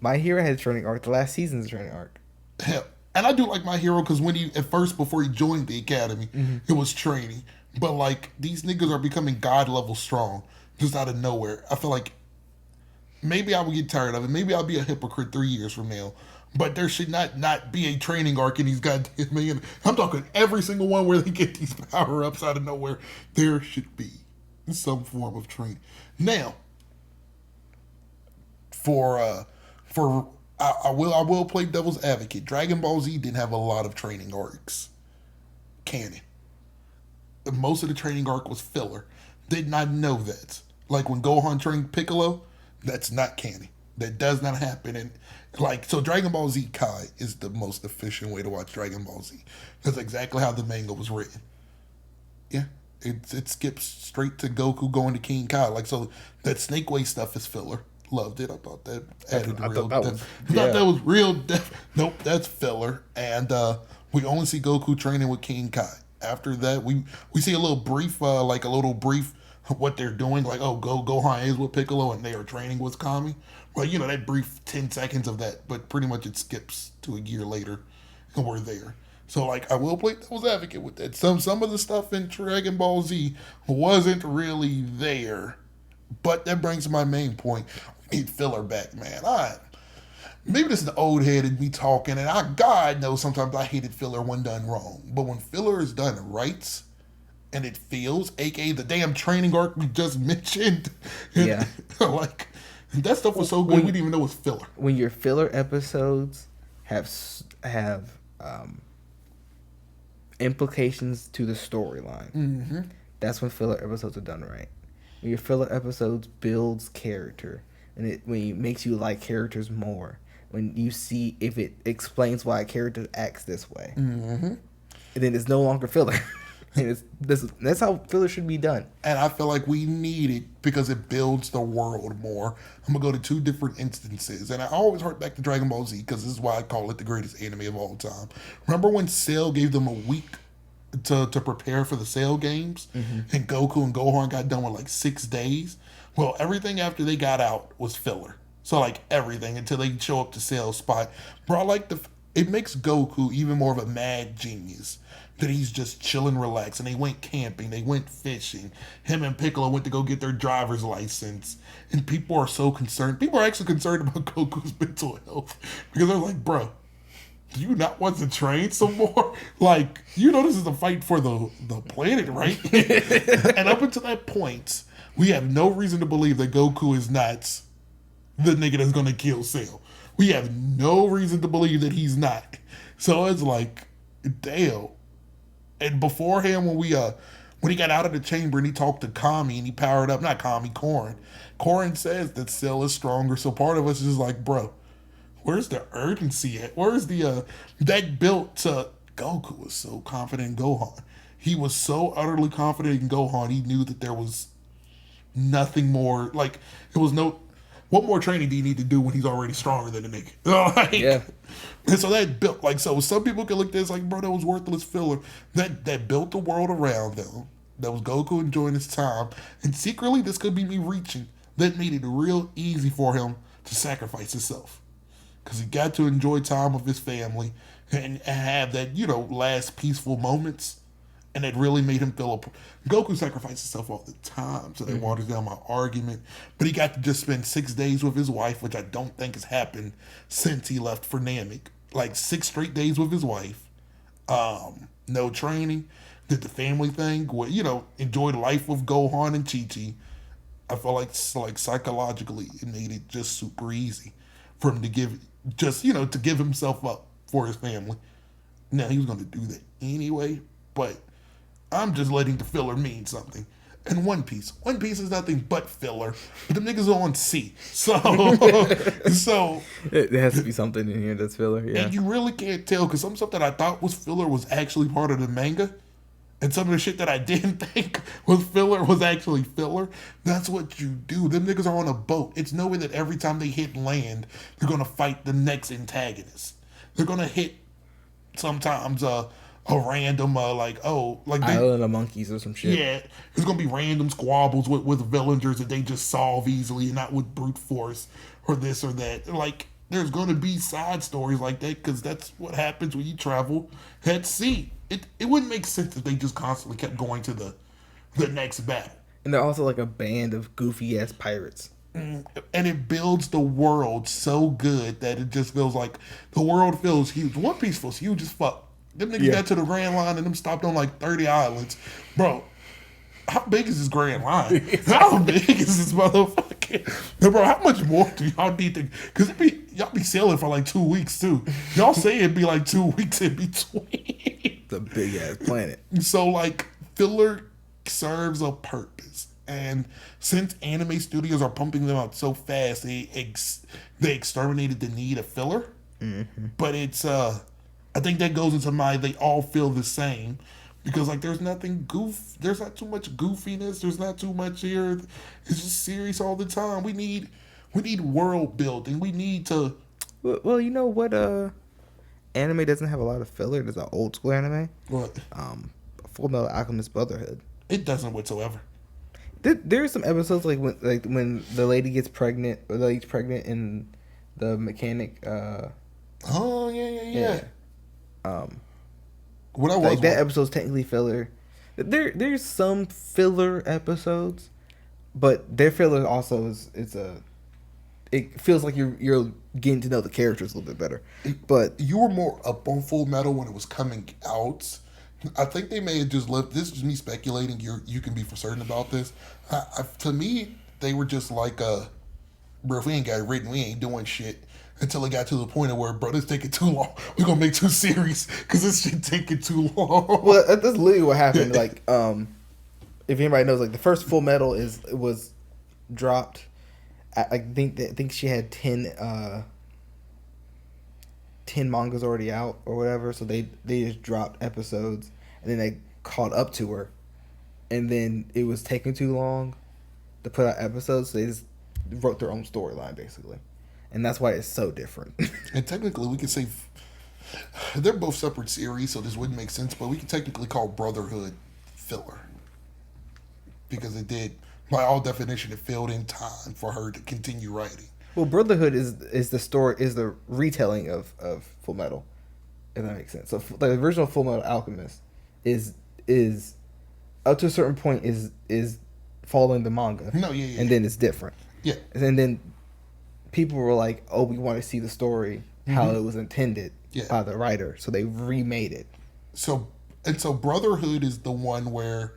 My Hero had a training arc. The last season's a training arc. Hell, and I do like My Hero because when before he joined the academy, it was training. But like these niggas are becoming god level strong just out of nowhere. I feel like maybe I will get tired of it. Maybe I'll be a hypocrite 3 years from now. But there should not be a training arc in these goddamn million. I'm talking every single one where they get these power ups out of nowhere. There should be some form of training. Now, I will play devil's advocate. Dragon Ball Z didn't have a lot of training arcs. Canon. Most of the training arc was filler. Did not know that. Like when Gohan trained Piccolo, that's not canon. That does not happen. And so Dragon Ball Z Kai is the most efficient way to watch Dragon Ball Z. That's exactly how the manga was written. Yeah. It skips straight to Goku going to King Kai. Like, so that Snake Way stuff is filler. Loved it. I thought that added real depth. I thought that was real depth. Nope, that's filler. And we only see Goku training with King Kai. After that, we see a little brief of what they're doing. Like, Gohan is with Piccolo and they are training with Kami. Well, that brief 10 seconds of that. But pretty much it skips to a year later and we're there. So, like, I will play devil's advocate with that. Some of the stuff in Dragon Ball Z wasn't really there. But that brings my main point. We need filler back, man. Maybe this is the old head in me talking, and God knows sometimes I hated filler when done wrong. But when filler is done right, and it feels, aka the damn training arc we just mentioned, Yeah. like that stuff was so good we didn't even know it was filler. When your filler episodes have implications to the storyline, that's when filler episodes are done right. When your filler episodes builds character, and when it makes you like characters more, when you see if it explains why a character acts this way, and then it's no longer filler. And that's how filler should be done. And I feel like we need it because it builds the world more. I'm going to go to two different instances. And I always hark back to Dragon Ball Z because this is why I call it the greatest anime of all time. Remember when Cell gave them a week to prepare for the Cell games? And Goku and Gohan got done with like 6 days? Well, everything after they got out was filler. So like everything until they show up to Cell's spot. Bro, I like it makes Goku even more of a mad genius. That he's just chilling, relaxing. They went camping. They went fishing. Him and Piccolo went to go get their driver's license. And people are so concerned. People are actually concerned about Goku's mental health. Because they're like, bro, do you not want to train some more? Like, this is a fight for the planet, right? And up until that point, we have no reason to believe that Goku is not the nigga that's going to kill Cell. We have no reason to believe that he's not. So it's like, damn. And beforehand, when he got out of the chamber and he talked to Kami and he powered up, not Kami, Korin. Korin says that Cell is stronger. So part of us is like, bro, where's the urgency at? Where's the, that built to, Goku was so confident in Gohan. He was so utterly confident in Gohan, he knew that there was nothing more, like, it was no, what more training do you need to do when he's already stronger than the nigga? Like, Yeah. And so that built, like, so some people can look at this like, bro, that was worthless filler. That built the world around them. that was Goku enjoying his time, and secretly this could be me reaching, that made it real easy for him to sacrifice himself. Because he got to enjoy time with his family and have that, last peaceful moments. And it really made him feel Goku sacrificed himself all the time, so that waters down my argument. But he got to just spend 6 days with his wife, which I don't think has happened since he left for Namek. Like 6 straight days with his wife. No training. Did the family thing. Enjoyed life with Gohan and Chi-Chi. I feel like psychologically it made it just super easy for him to give himself up for his family. Now he was going to do that anyway, but I'm just letting the filler mean something. And One Piece is nothing but filler. But the niggas are on C, so there has to be something in here that's filler. Yeah, and you really can't tell because some stuff that I thought was filler was actually part of the manga. And some of the shit that I didn't think was filler was actually filler. That's what you do. Them niggas are on a boat. It's no way that every time they hit land, they're going to fight the next antagonist. They're going to hit sometimes a random, Island of Monkeys or some shit. Yeah. There's going to be random squabbles with villagers that they just solve easily and not with brute force or this or that. Like, there's going to be side stories like that because that's what happens when you travel at sea. It wouldn't make sense if they just constantly kept going to the next battle. And they're also like a band of goofy ass pirates. And it builds the world so good that it just feels like the world feels huge. One Piece feels huge as fuck. Them niggas got to the Grand Line and them stopped on like 30 islands. Bro, how big is this Grand Line? How big is this motherfucker? Bro, how much more do y'all need to... Because y'all be sailing for like 2 weeks too. Y'all say it'd be like 2 weeks in between. It's a big ass planet. So like filler serves a purpose. And since anime studios are pumping them out so fast, they exterminated the need of filler. Mm-hmm. But it's... I think that goes into they all feel the same. Because, there's nothing there's not too much goofiness. There's not too much here. It's just serious all the time. We need world building. We need to... Well, you know what anime doesn't have a lot of filler? There's an old school anime. What? Full Metal Alchemist Brotherhood. It doesn't whatsoever. There's some episodes when the lady gets pregnant, or the lady's pregnant and the mechanic... Oh, yeah. What I was that episode's technically filler. There's some filler episodes, but their filler also is it feels like you're getting to know the characters a little bit better. But you were more up on Full Metal when it was coming out. I think they may have just left. This is me speculating. You can be for certain about this. To me, they were just like, bro, if we ain't got it written, we ain't doing shit. Until it got to the point of where, bro, this taking too long. We're going to make 2 series because this shit taking too long. Well, that's literally what happened. If anybody knows, the first Full Metal was dropped. I think she had 10 mangas already out or whatever. So they just dropped episodes and then they caught up to her. And then it was taking too long to put out episodes. So they just wrote their own storyline, basically. And that's why it's so different. And technically, we could say they're both separate series, so this wouldn't make sense. But we could technically call Brotherhood filler because it did, by all definition, it filled in time for her to continue writing. Well, Brotherhood is the retelling of Full Metal, if that makes sense. So the original Full Metal Alchemist is up to a certain point is following the manga. No, yeah. And then it's different. Yeah. And then people were like, oh, we want to see the story, how it was intended by the writer. So they remade it. So Brotherhood is the one where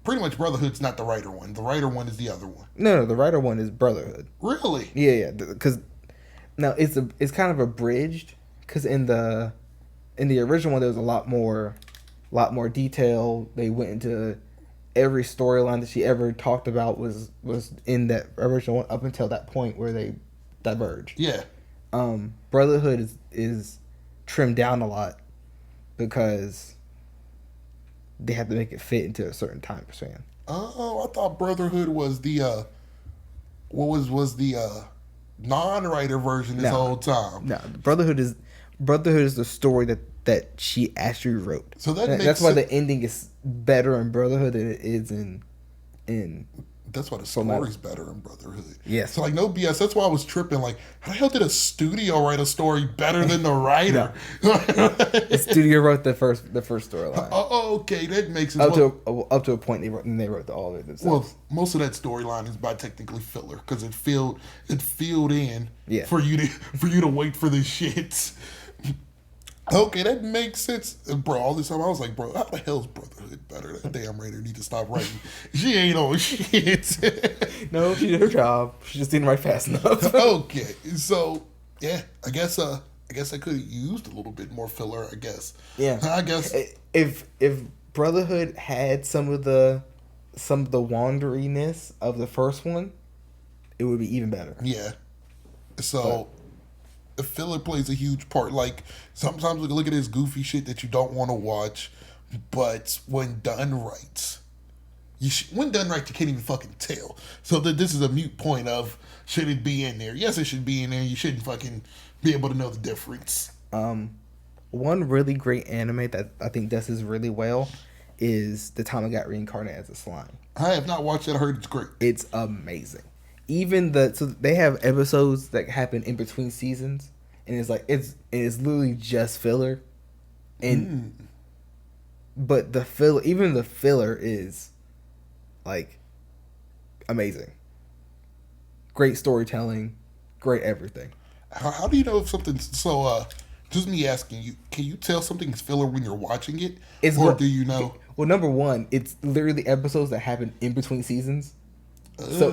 pretty much Brotherhood's not the writer one. The writer one is the other one. No, the writer one is Brotherhood. Really? Yeah. Because now it's kind of abridged because in the original one there was a lot more detail. They went into every storyline that she ever talked about was in that original one up until that point where they diverged. Yeah. Brotherhood is trimmed down a lot because they have to make it fit into a certain time span. Oh, I thought Brotherhood was the was the non-writer version this whole time. No, Brotherhood is the story that she actually wrote. So that's that's why the ending is better in Brotherhood than it is in That's why the Full Metal. story's better in Brotherhood. Yes. So like no BS. That's why I was tripping. Like, how the hell did a studio write a story better than the writer? The studio wrote the first storyline. Oh, okay, that makes sense. Up to a point they wrote all of it themselves. Well, most of that storyline is by technically filler because it filled in Yeah. for you to wait for the shit. Okay, that makes sense, bro. All this time I was like, bro, how the hell's Brotherhood better? That damn writer need to stop writing. She ain't on shit. No, she did her job. She just didn't write fast enough. Okay, so yeah, I guess I could have used a little bit more filler. I guess. Yeah, I guess if Brotherhood had some of the wanderiness of the first one, it would be even better. yeah. So. The filler plays a huge part. Like, sometimes we look at this goofy shit that you don't want to watch, but when done right, you can't even fucking tell. So that this is a mute point of, should it be in there? Yes, it should be in there. You shouldn't fucking be able to know the difference. One really great anime that I think does this really well is The Time I Got Reincarnated as a Slime. I have not watched it. I heard it's great. It's amazing. Even so they have episodes that happen in between seasons, and it's like it's literally just filler, and but the filler is like amazing. Great storytelling, great everything. How do you know if something's so? Just me asking you, can you tell something's filler when you're watching it, do you know? Well, number one, it's literally episodes that happen in between seasons, so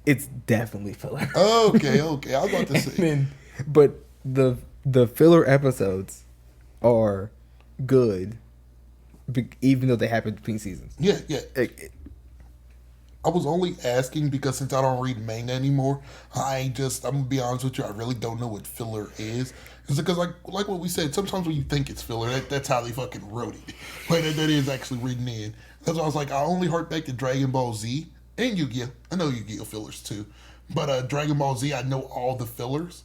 it's definitely filler. Okay. I was about to say. But the filler episodes are good, even though they happen between seasons. Yeah. I was only asking because since I don't read manga anymore, I'm gonna be honest with you, I really don't know what filler is. It's because like what we said, sometimes when you think it's filler, that's how they fucking wrote it. Like that is actually written in. That's why I was like, I only hark back to Dragon Ball Z and Yu-Gi-Oh! I know Yu-Gi-Oh! Fillers too. But Dragon Ball Z, I know all the fillers.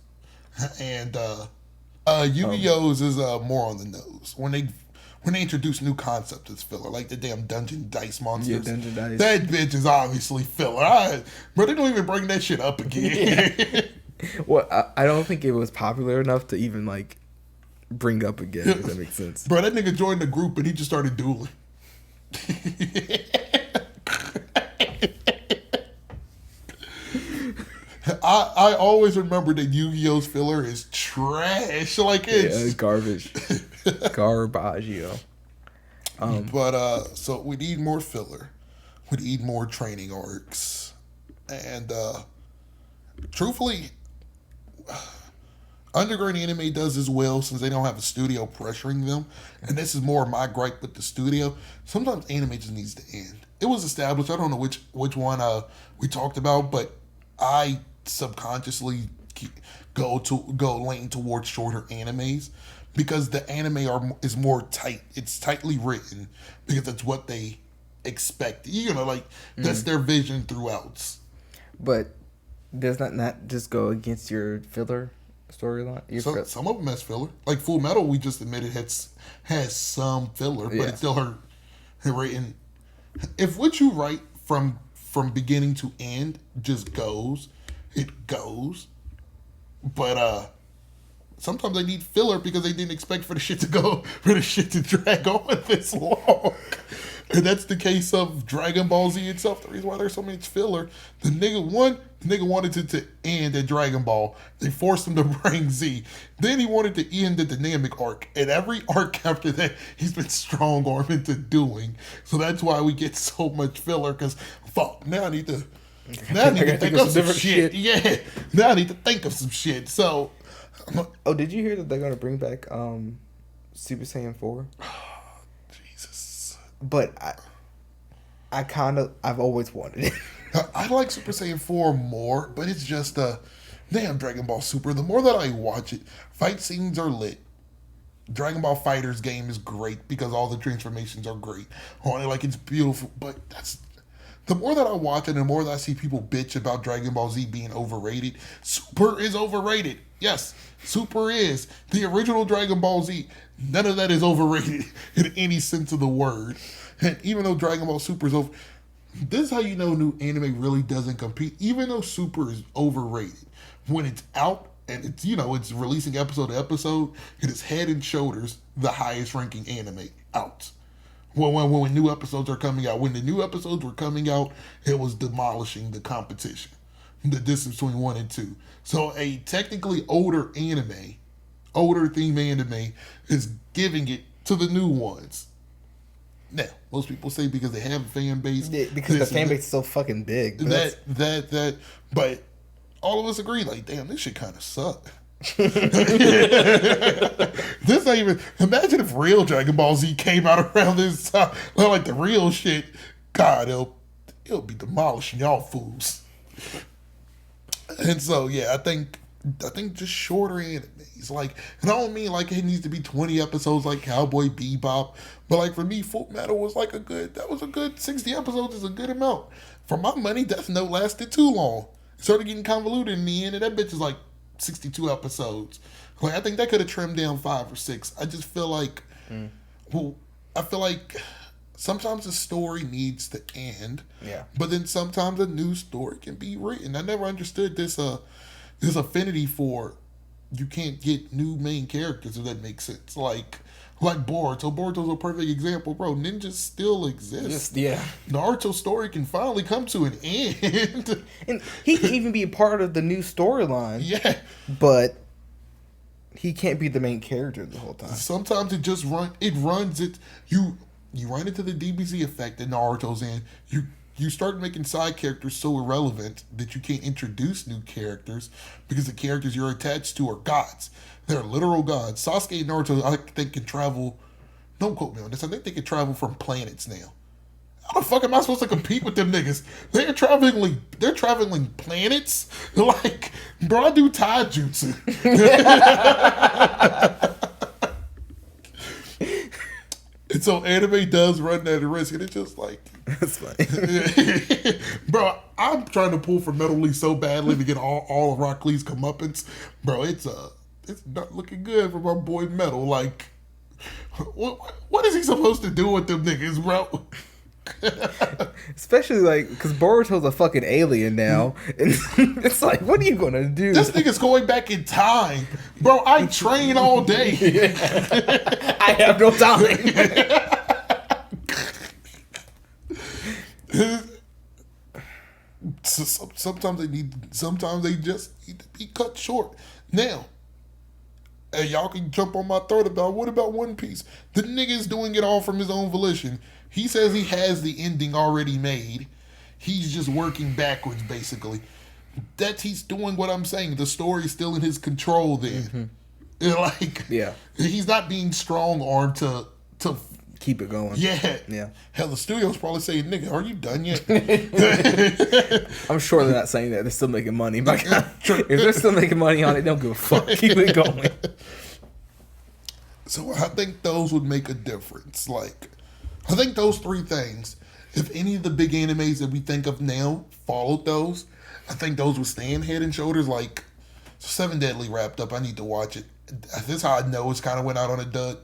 And Yu-Gi-Oh's is more on the nose. When they introduce new concepts, it's filler. Like the damn Dungeon Dice monsters. Yeah, Dungeon Dice. That bitch is obviously filler. But they don't even bring that shit up again. Yeah. Well, I don't think it was popular enough to even like bring up again, if that makes sense. Bro, that nigga joined the group and he just started dueling. I always remember that Yu-Gi-Oh's filler is trash. Like it's garbage. Garbaggio. But so we need more filler. We need more training arcs. And truthfully, underground anime does as well since they don't have a studio pressuring them. And this is more my gripe with the studio. Sometimes anime just needs to end. It was established. I don't know which one we talked about, but I subconsciously go lean towards shorter animes because the anime is more tight. It's tightly written because it's what they expect. That's their vision throughout. But does that not just go against your filler storyline? Some of them has filler. Like Full Metal, we just admitted has some filler, but it's still her written. If what you write from beginning to end just goes, it goes. But sometimes they need filler because they didn't expect for the shit to drag on this long. And that's the case of Dragon Ball Z itself. The reason why there's so much filler, the nigga wanted it to end at Dragon Ball. They forced him to bring Z. Then he wanted to end the dynamic arc. And every arc after that, he's been strong-armed into doing. So that's why we get so much filler, because, fuck, now I need to think of some shit. Yeah, now I need to think of some shit. So... Oh, did you hear that they're going to bring back Super Saiyan 4? Jesus. But I've always wanted it. I like Super Saiyan 4 more, but it's just damn Dragon Ball Super. The more that I watch it, fight scenes are lit. Dragon Ball FighterZ game is great because all the transformations are great. Like it's beautiful, but the more that I watch it and the more that I see people bitch about Dragon Ball Z being overrated, Super is overrated. Yes, Super is. The original Dragon Ball Z, none of that is overrated in any sense of the word. And even though Dragon Ball Super is over, this is how you know new anime really doesn't compete. Even though Super is overrated, when it's out and it's, you know, it's releasing episode to episode, it is head and shoulders the highest ranking anime out. When new episodes are coming out. When the new episodes were coming out, it was demolishing the competition. The distance between 1 and 2. So a technically older theme anime is giving it to the new ones. Now, most people say because they have a fan base. Yeah, because the fan base is so fucking big. But all of us agree, like, damn, this shit kind of sucked. This ain't even. Imagine if real Dragon Ball Z came out around this time, like the real shit. God, it'll be demolishing y'all fools. And so, yeah, I think just shorter animes. Like, and I don't mean like it needs to be 20 episodes like Cowboy Bebop, but like for me, Full Metal was like a good 60 episodes is a good amount. For my money, Death Note lasted too long. It started getting convoluted in the end, and that bitch is like 62 episodes. Like, I think that could have trimmed down 5 or 6. I just feel like, sometimes the story needs to end. Yeah. But then sometimes a new story can be written. I never understood this affinity for you can't get new main characters, if that makes sense. Like Boruto. Boruto's a perfect example, bro. Ninjas still exist. Yeah. Naruto's story can finally come to an end. And he can even be a part of the new storyline. Yeah. But he can't be the main character the whole time. Sometimes it just you run into the DBZ effect that Naruto's in. You start making side characters so irrelevant that you can't introduce new characters because the characters you're attached to are gods. They're literal gods. Sasuke and Naruto, I think, can travel. Don't quote me on this. I think they can travel from planets now. How the fuck am I supposed to compete with them niggas? They're traveling planets. Like, bro, I do taijutsu. And so anime does run that risk, and it's just like, That's funny. bro, I'm trying to pull for Metal Lee so badly to get all of Rock Lee's comeuppance. Bro, it's not looking good for my boy Metal. Like, what is he supposed to do with them niggas, bro? Especially like because Boruto's a fucking alien now, and it's like, what are you gonna do? This nigga's going back in time, bro. I train all day. I have no time. Sometimes they just need to be cut short. Now, hey, y'all can jump on my throat about what about One Piece? The nigga's doing it all from his own volition. He says he has the ending already made. He's just working backwards, basically. That he's doing what I'm saying. The story's still in his control then. Like, Yeah. He's not being strong-armed to Keep it going. yeah. Hell, the studio's probably saying, nigga, are you done yet? I'm sure they're not saying that. They're still making money. But if they're still making money on it, don't give a fuck. Keep it going. So I think those would make a difference. Like, I think those 3 things, if any of the big animes that we think of now followed those, I think those would stand head and shoulders. Like, Seven Deadly wrapped up. I need to watch it. This is how I know it's kind of went out on a dud.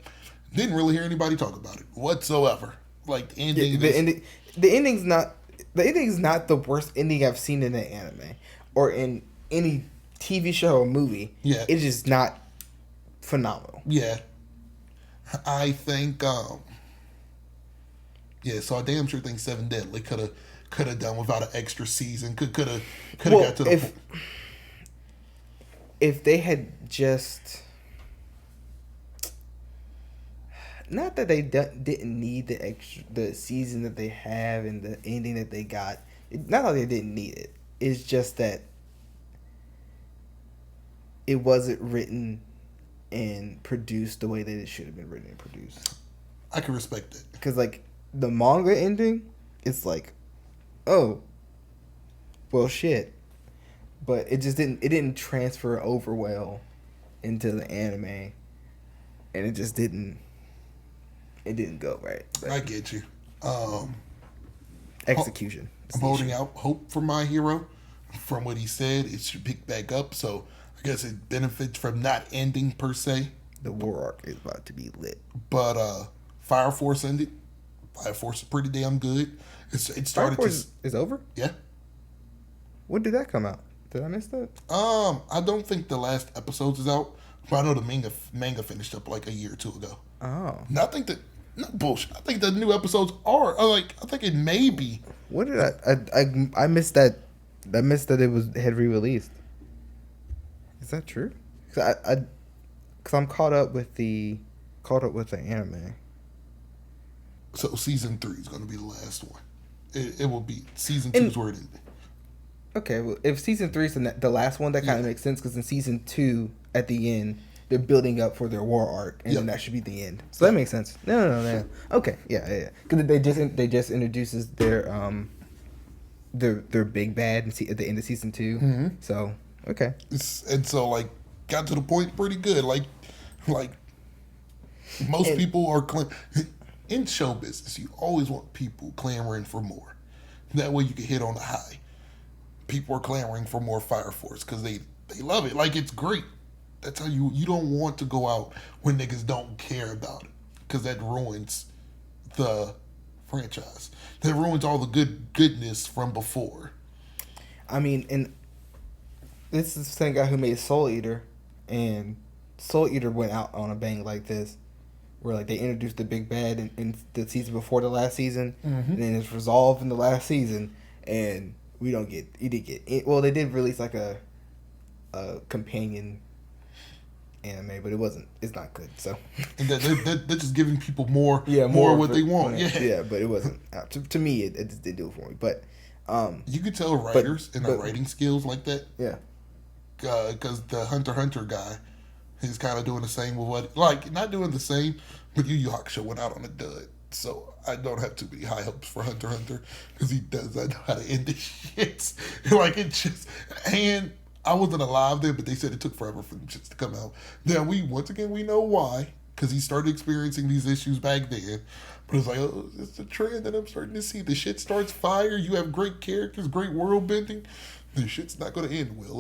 Didn't really hear anybody talk about it whatsoever. Like, the ending. The ending's not the worst ending I've seen in an anime or in any TV show or movie. Yeah. It's just not phenomenal. Yeah. I think, so I damn sure think Seven Deadly could have done without an extra season. Could have got to the point. If they had just, not that they didn't need the season that they have and the ending that they got. Not that they didn't need it. It's just that it wasn't written and produced the way that it should have been written and produced. I can respect it. Because like the manga ending, it's like, oh, well, shit. But it just didn't transfer over well into the anime, and it just didn't go right. But I get you. Execution. is I'm the holding issue. out hope for My Hero. From what he said, it should pick back up. So I guess it benefits from not ending per se. The war arc is about to be lit. But Fire Force ended. Fire Force is pretty damn good. It Fire started Force is over? yeah. When did that come out? Did I miss that? I don't think the last episodes is out, but I know the manga finished up like a year or two ago. Oh. And I think that no bullshit. I think the new episodes are like I think it may be. What did I missed that? I missed that it had re-released. Is that true? Cause I'm caught up with the anime. So season 3 is going to be the last one. It will be season 2 is where it ended. Okay, well, if season 3 is the last one, that kind of makes sense because in season 2, at the end, they're building up for their war arc, and then that should be the end. So that makes sense. No. Okay, yeah. Because they just introduces their big bad at the end of season 2. Mm-hmm. So okay, And so like got to the point pretty good. Like most people are in show business. You always want people clamoring for more. That way you can hit on a high. People are clamoring for more Fire Force because they love it. Like it's great. That's how you don't want to go out when niggas don't care about it because that ruins the franchise. That ruins all the goodness from before. I mean, and this is the same guy who made Soul Eater, and Soul Eater went out on a bang like this, where like they introduced the big bad in the season before the last season, and then it's resolved in the last season, and we don't get. You did get it. Well, they did release like a companion anime, but it's not good. So And they're just giving people more what they want. Yeah, but it wasn't to me. It just didn't do it for me. But you could tell writers and their writing skills like that. Yeah, because the Hunter x Hunter guy, he's kind of doing the same with what not doing the same, but Yu Yu Hakusho went out on a dud. So I don't have too many high hopes for Hunter x Hunter because he does not know how to end this shit. Like it just and. I wasn't alive then, but they said it took forever for them shits to come out. Now, once again, we know why, because he started experiencing these issues back then. But it's like, oh, it's a trend that I'm starting to see. The shit starts fire. You have great characters, great world bending. The shit's not going to end well.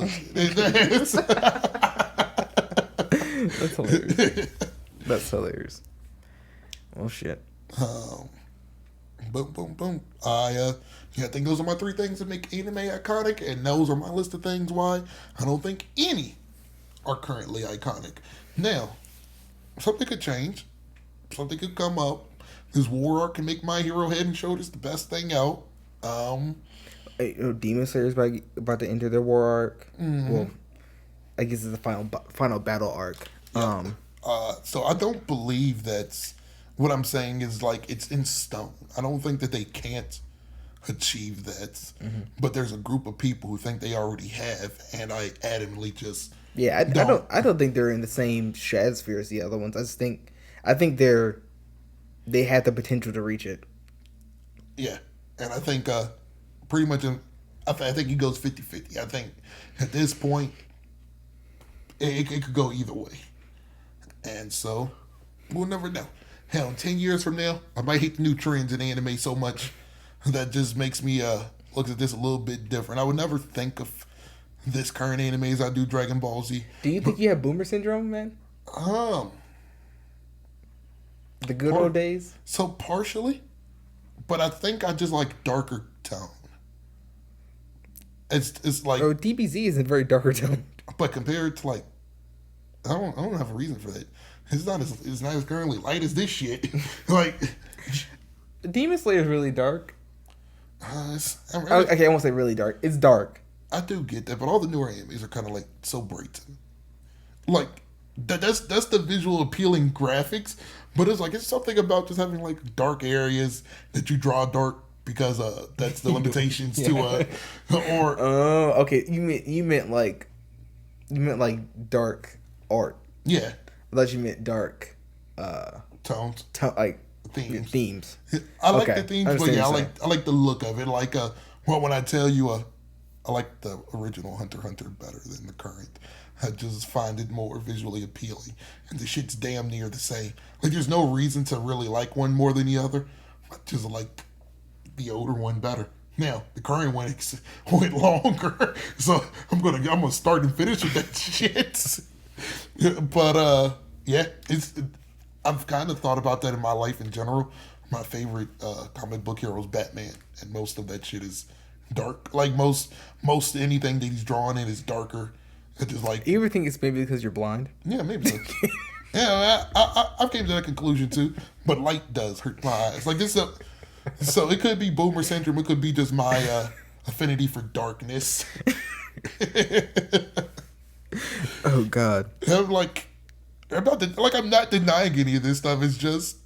that's hilarious. That's hilarious. Oh shit. Boom, boom, boom. I think those are my 3 things that make anime iconic, and those are my list of things why I don't think any are currently iconic. Now, something could change. Something could come up. This war arc can make My Hero Head and Shoulders the best thing out. Demon Slayer is about to enter their war arc. Mm-hmm. Well, I guess it's the final battle arc. Yeah. So I don't believe that's what I'm saying is like it's in stone. I don't think that they can't achieve that. Mm-hmm. But there's a group of people who think they already have, and I adamantly just I don't think they're in the same stratosphere as the other ones. I think they had the potential to reach it. Yeah, and I think pretty much I think he goes 50-50. I think at this point it could go either way, and so we'll never know. Hell, 10 years from now, I might hate the new trends in anime so much that just makes me look at this a little bit different. I would never think of this current anime as I do Dragon Ball Z. Do you think you have boomer syndrome, man? The good old days? So partially, but I think I just like darker tone. It's like DBZ isn't very darker tone. But compared to like I don't have a reason for that. It's not as currently light as this shit. Like Demon Slayer is really dark. I won't say really dark. It's dark. I do get that, but all the newer animes are kind of like so bright. Like that's the visual appealing graphics, but it's something about just having like dark areas that you draw dark because that's the limitations to or oh okay you meant like dark art. Yeah. I thought you meant dark tones. Like themes. I like the themes, but yeah, I like the look of it. Like when I tell you I like the original Hunter x Hunter better than the current. I just find it more visually appealing. And the shit's damn near the same. Like there's no reason to really like one more than the other. I just like the older one better. Now the current one went longer, so I'm gonna start and finish with that shit. But yeah, I've kind of thought about that in my life in general. My favorite comic book hero is Batman, and most of that shit is dark. Like most anything that he's drawn in is darker. It's just like You ever think it's maybe because you're blind? yeah, maybe so. Yeah, I've came to that conclusion too. But light does hurt my eyes. Like this, so it could be boomer syndrome. It could be just my affinity for darkness. Oh God. I'm not denying any of this stuff. It's just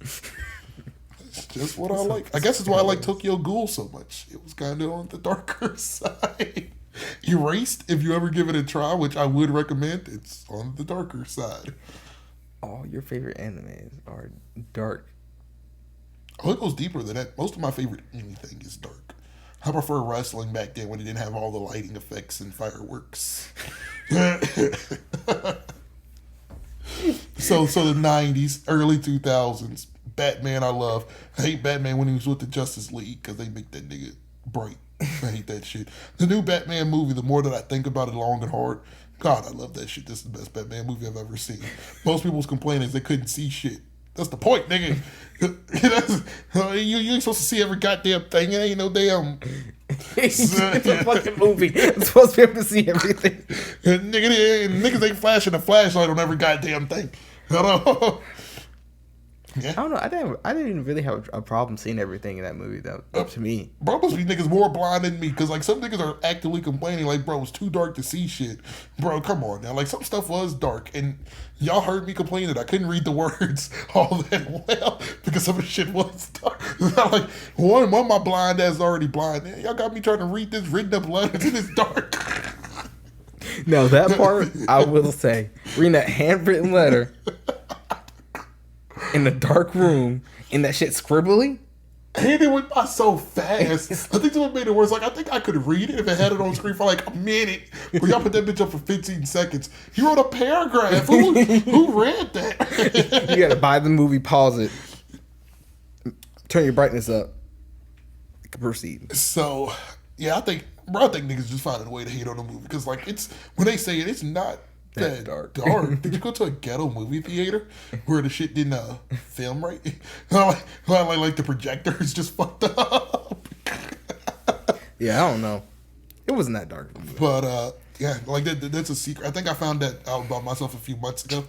what I like. I guess it's why I like Tokyo Ghoul so much. It was kind of on the darker side. Erased, if you ever give it a try, which I would recommend, it's on the darker side. All your favorite animes are dark. Oh, it goes deeper than that. Most of my favorite anything is dark. I prefer wrestling back then when it didn't have all the lighting effects and fireworks. So the 90s, early 2000s, Batman I love. I hate Batman when he was with the Justice League because they make that nigga bright. I hate that shit. The new Batman movie, the more that I think about it long and hard, God, I love that shit. This is the best Batman movie I've ever seen. Most people's complaint is they couldn't see shit. That's the point, nigga. You ain't supposed to see every goddamn thing. It ain't no damn... It's a fucking movie. It's supposed to be able to see everything. Niggas ain't flashing a flashlight on every goddamn thing. Yeah. I don't know. I didn't really have a problem seeing everything in that movie, though. Up to me. Bro, must be niggas more blind than me. Because, like, some niggas are actively complaining, like, bro, it's too dark to see shit. Bro, come on now. Like, some stuff was dark. And y'all heard me complain that I couldn't read the words all that well. Because some of the shit was dark. Like, one of my blind ass is already blind. Man, y'all got me trying to read this written up letters and it's dark. Now, that part, I will say, reading that handwritten letter in the dark room, in that shit scribbly. And it went by so fast. I think that's what made it worse. Like, I think I could read it if it had it on screen for like a minute. But y'all put that bitch up for 15 seconds. You wrote a paragraph. Who read that? You gotta buy the movie, pause it, turn your brightness up, proceed. So, yeah, I think niggas just finding a way to hate on the movie. Because, like, it's, when they say it, it's not that dark. Did you go to a ghetto movie theater where the shit didn't film right? like the projector is just fucked up. Yeah, I don't know. It wasn't that dark. But yeah, like that's a secret. I think I found that out about myself a few months ago.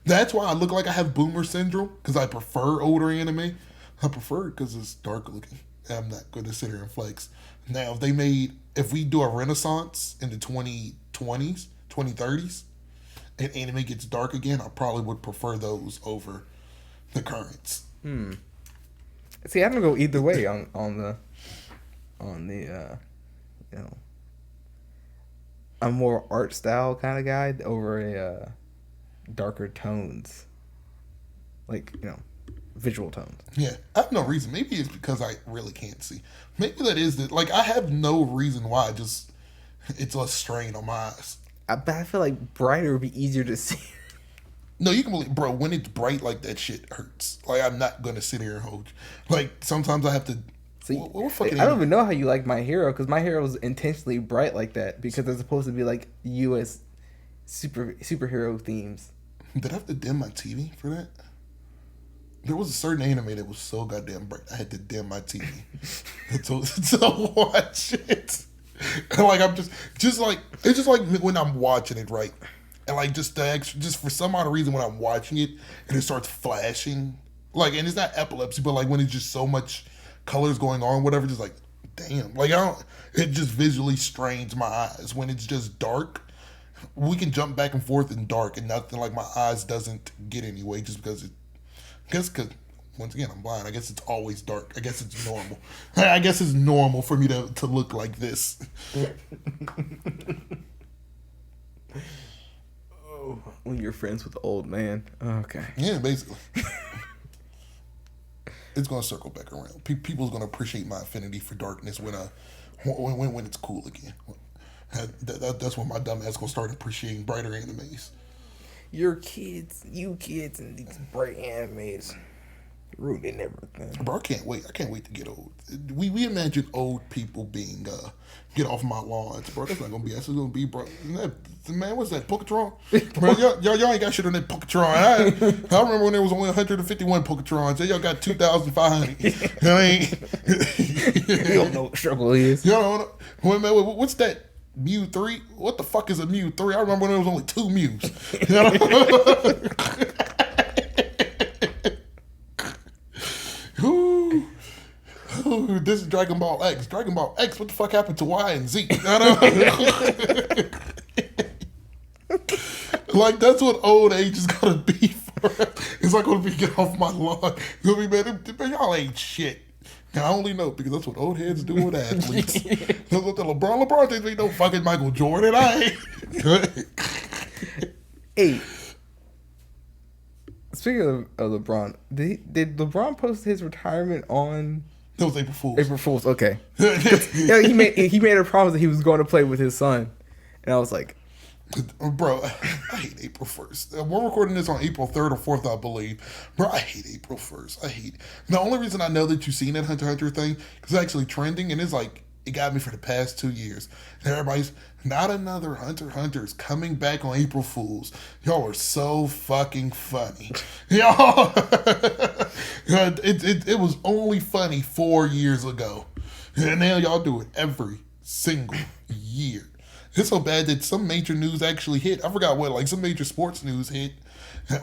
That's why I look like I have boomer syndrome, because I prefer older anime. I prefer it because it's dark looking. I'm not going to sit here and flex. Now, if we do a renaissance in the 2020s, 2030s, and anime gets dark again, I probably would prefer those over the currents. See, I don't go either way on the you know, a more art style kind of guy over a darker tones, like, you know, visual tones. Yeah, I have no reason. Maybe it's because I really can't see. Maybe that is that. Like, I have no reason why. Just it's a strain on my eyes. But I feel like brighter would be easier to see. No, you can believe, bro. When it's bright like that, shit hurts. Like, I'm not gonna sit here and hold you. Like, sometimes I have to. See, what fucking I don't even know how you like My Hero, because My Hero is intentionally bright like that because they're supposed to be like U.S. superhero themes. Did I have to dim my TV for that? There was a certain anime that was so goddamn bright, I had to dim my TV to watch it. And like, I'm just like, it's just like when I'm watching it, right? And like, just for some odd reason, when I'm watching it and it starts flashing, like, and it's not epilepsy, but like when it's just so much colors going on, whatever, just like, damn, like, it just visually strains my eyes. When it's just dark, we can jump back and forth in dark and nothing, like, my eyes doesn't get anyway, just because because once again, I'm blind. I guess it's always dark. I guess it's normal. I guess it's normal for me to look like this. Oh, when you're friends with the old man. Okay. Yeah, basically. It's gonna circle back around. People's gonna appreciate my affinity for darkness when it's cool again. That's when my dumb ass gonna start appreciating brighter animes. You kids, and these bright animes. Ruining everything. Bro, I can't wait. I can't wait to get old. We imagine old people being get off my lawns, bro. That's not gonna be. That's gonna be, bro. Man, what's that? Poketron? Bro, y'all ain't got shit on that Poketron. I remember when there was only 151 Poketrons. And y'all got 2,500. I mean, You don't know what struggle is. y'all don't know. What's that? Mew 3? What the fuck is a Mew 3? I remember when there was only 2 Mews. Ooh, this is Dragon Ball X. Dragon Ball X, what the fuck happened to Y and Z? Like, that's what old age is gonna be for us. It's not gonna be get off my lawn. It's gonna be, man, y'all ain't shit. And I only know because that's what old heads do with athletes. That's what the LeBron thinks we know fucking Michael Jordan. I ain't. Hey, speaking of LeBron, did LeBron post his retirement on That was April Fool's. April Fool's? Okay. Yeah, he made a promise that he was going to play with his son, and I was like, Bro, I hate April 1st. We're recording this on April 3rd or 4th, I believe. Bro, I hate April 1st. I hate it. The only reason I know that you've seen that Hunter x Hunter thing is it's actually trending, and it's like, it got me for the past 2 years. And everybody's, not another Hunter x Hunter is coming back on April Fools. Y'all are so fucking funny. Y'all, it was only funny 4 years ago. And now y'all do it every single year. It's so bad that some major news actually hit. I forgot what, like some major sports news hit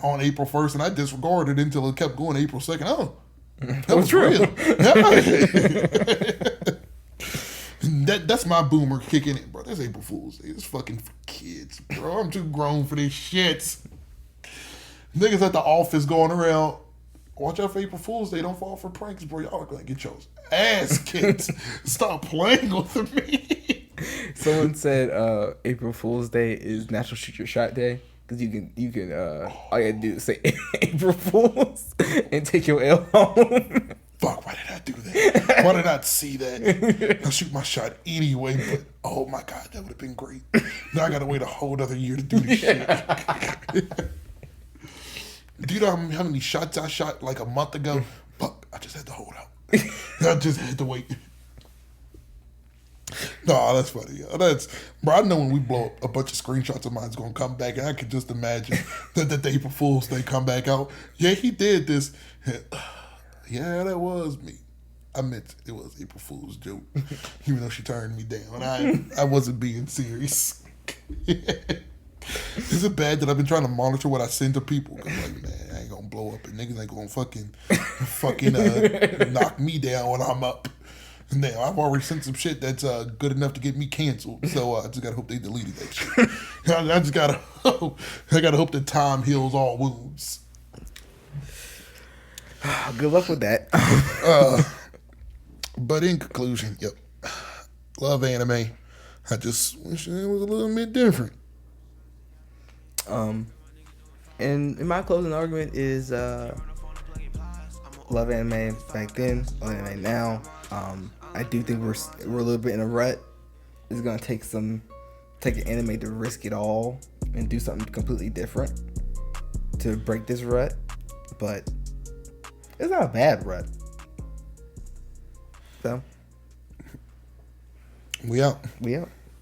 on April 1st, and I disregarded it until it kept going April 2nd. Oh, that was true. real. That's my boomer kicking in, bro. That's April Fool's Day. It's fucking for kids, bro. I'm too grown for this shit. Niggas at the office going around, watch out for April Fool's Day. Don't fall for pranks, bro. Y'all are going to get your ass kicked. Stop playing with me. someone said April Fool's Day is National Shoot Your Shot Day because you can all you gotta do is say April Fools and take your L home. Fuck, why did I do that? Why did I see that? I shoot my shot anyway, but oh my God, that would have been great. Now I gotta wait a whole other year to do this shit. Do you know how many shots I shot like a month ago? Fuck, I just had to hold out. I just had to wait. No, that's funny. Bro, I know when we blow up, a bunch of screenshots of mine's gonna come back, and I could just imagine that the April Fool's Day come back out. Yeah, he did this. Yeah, that was me. I meant it was April Fool's joke, even though she turned me down. I wasn't being serious. Is it bad that I've been trying to monitor what I send to people? 'Cause like, man, I ain't gonna blow up, and niggas ain't gonna fucking knock me down when I'm up. Now, I've already sent some shit that's good enough to get me canceled, so I just gotta hope they deleted that shit. I just gotta hope that time heals all wounds. Good luck with that. But in conclusion, yep, love anime. I just wish it was a little bit different. And in my closing argument is love anime back then, love anime now. I do think we're a little bit in a rut. It's gonna take an anime to risk it all and do something completely different to break this rut, but it's not a bad rut. So We out. we out.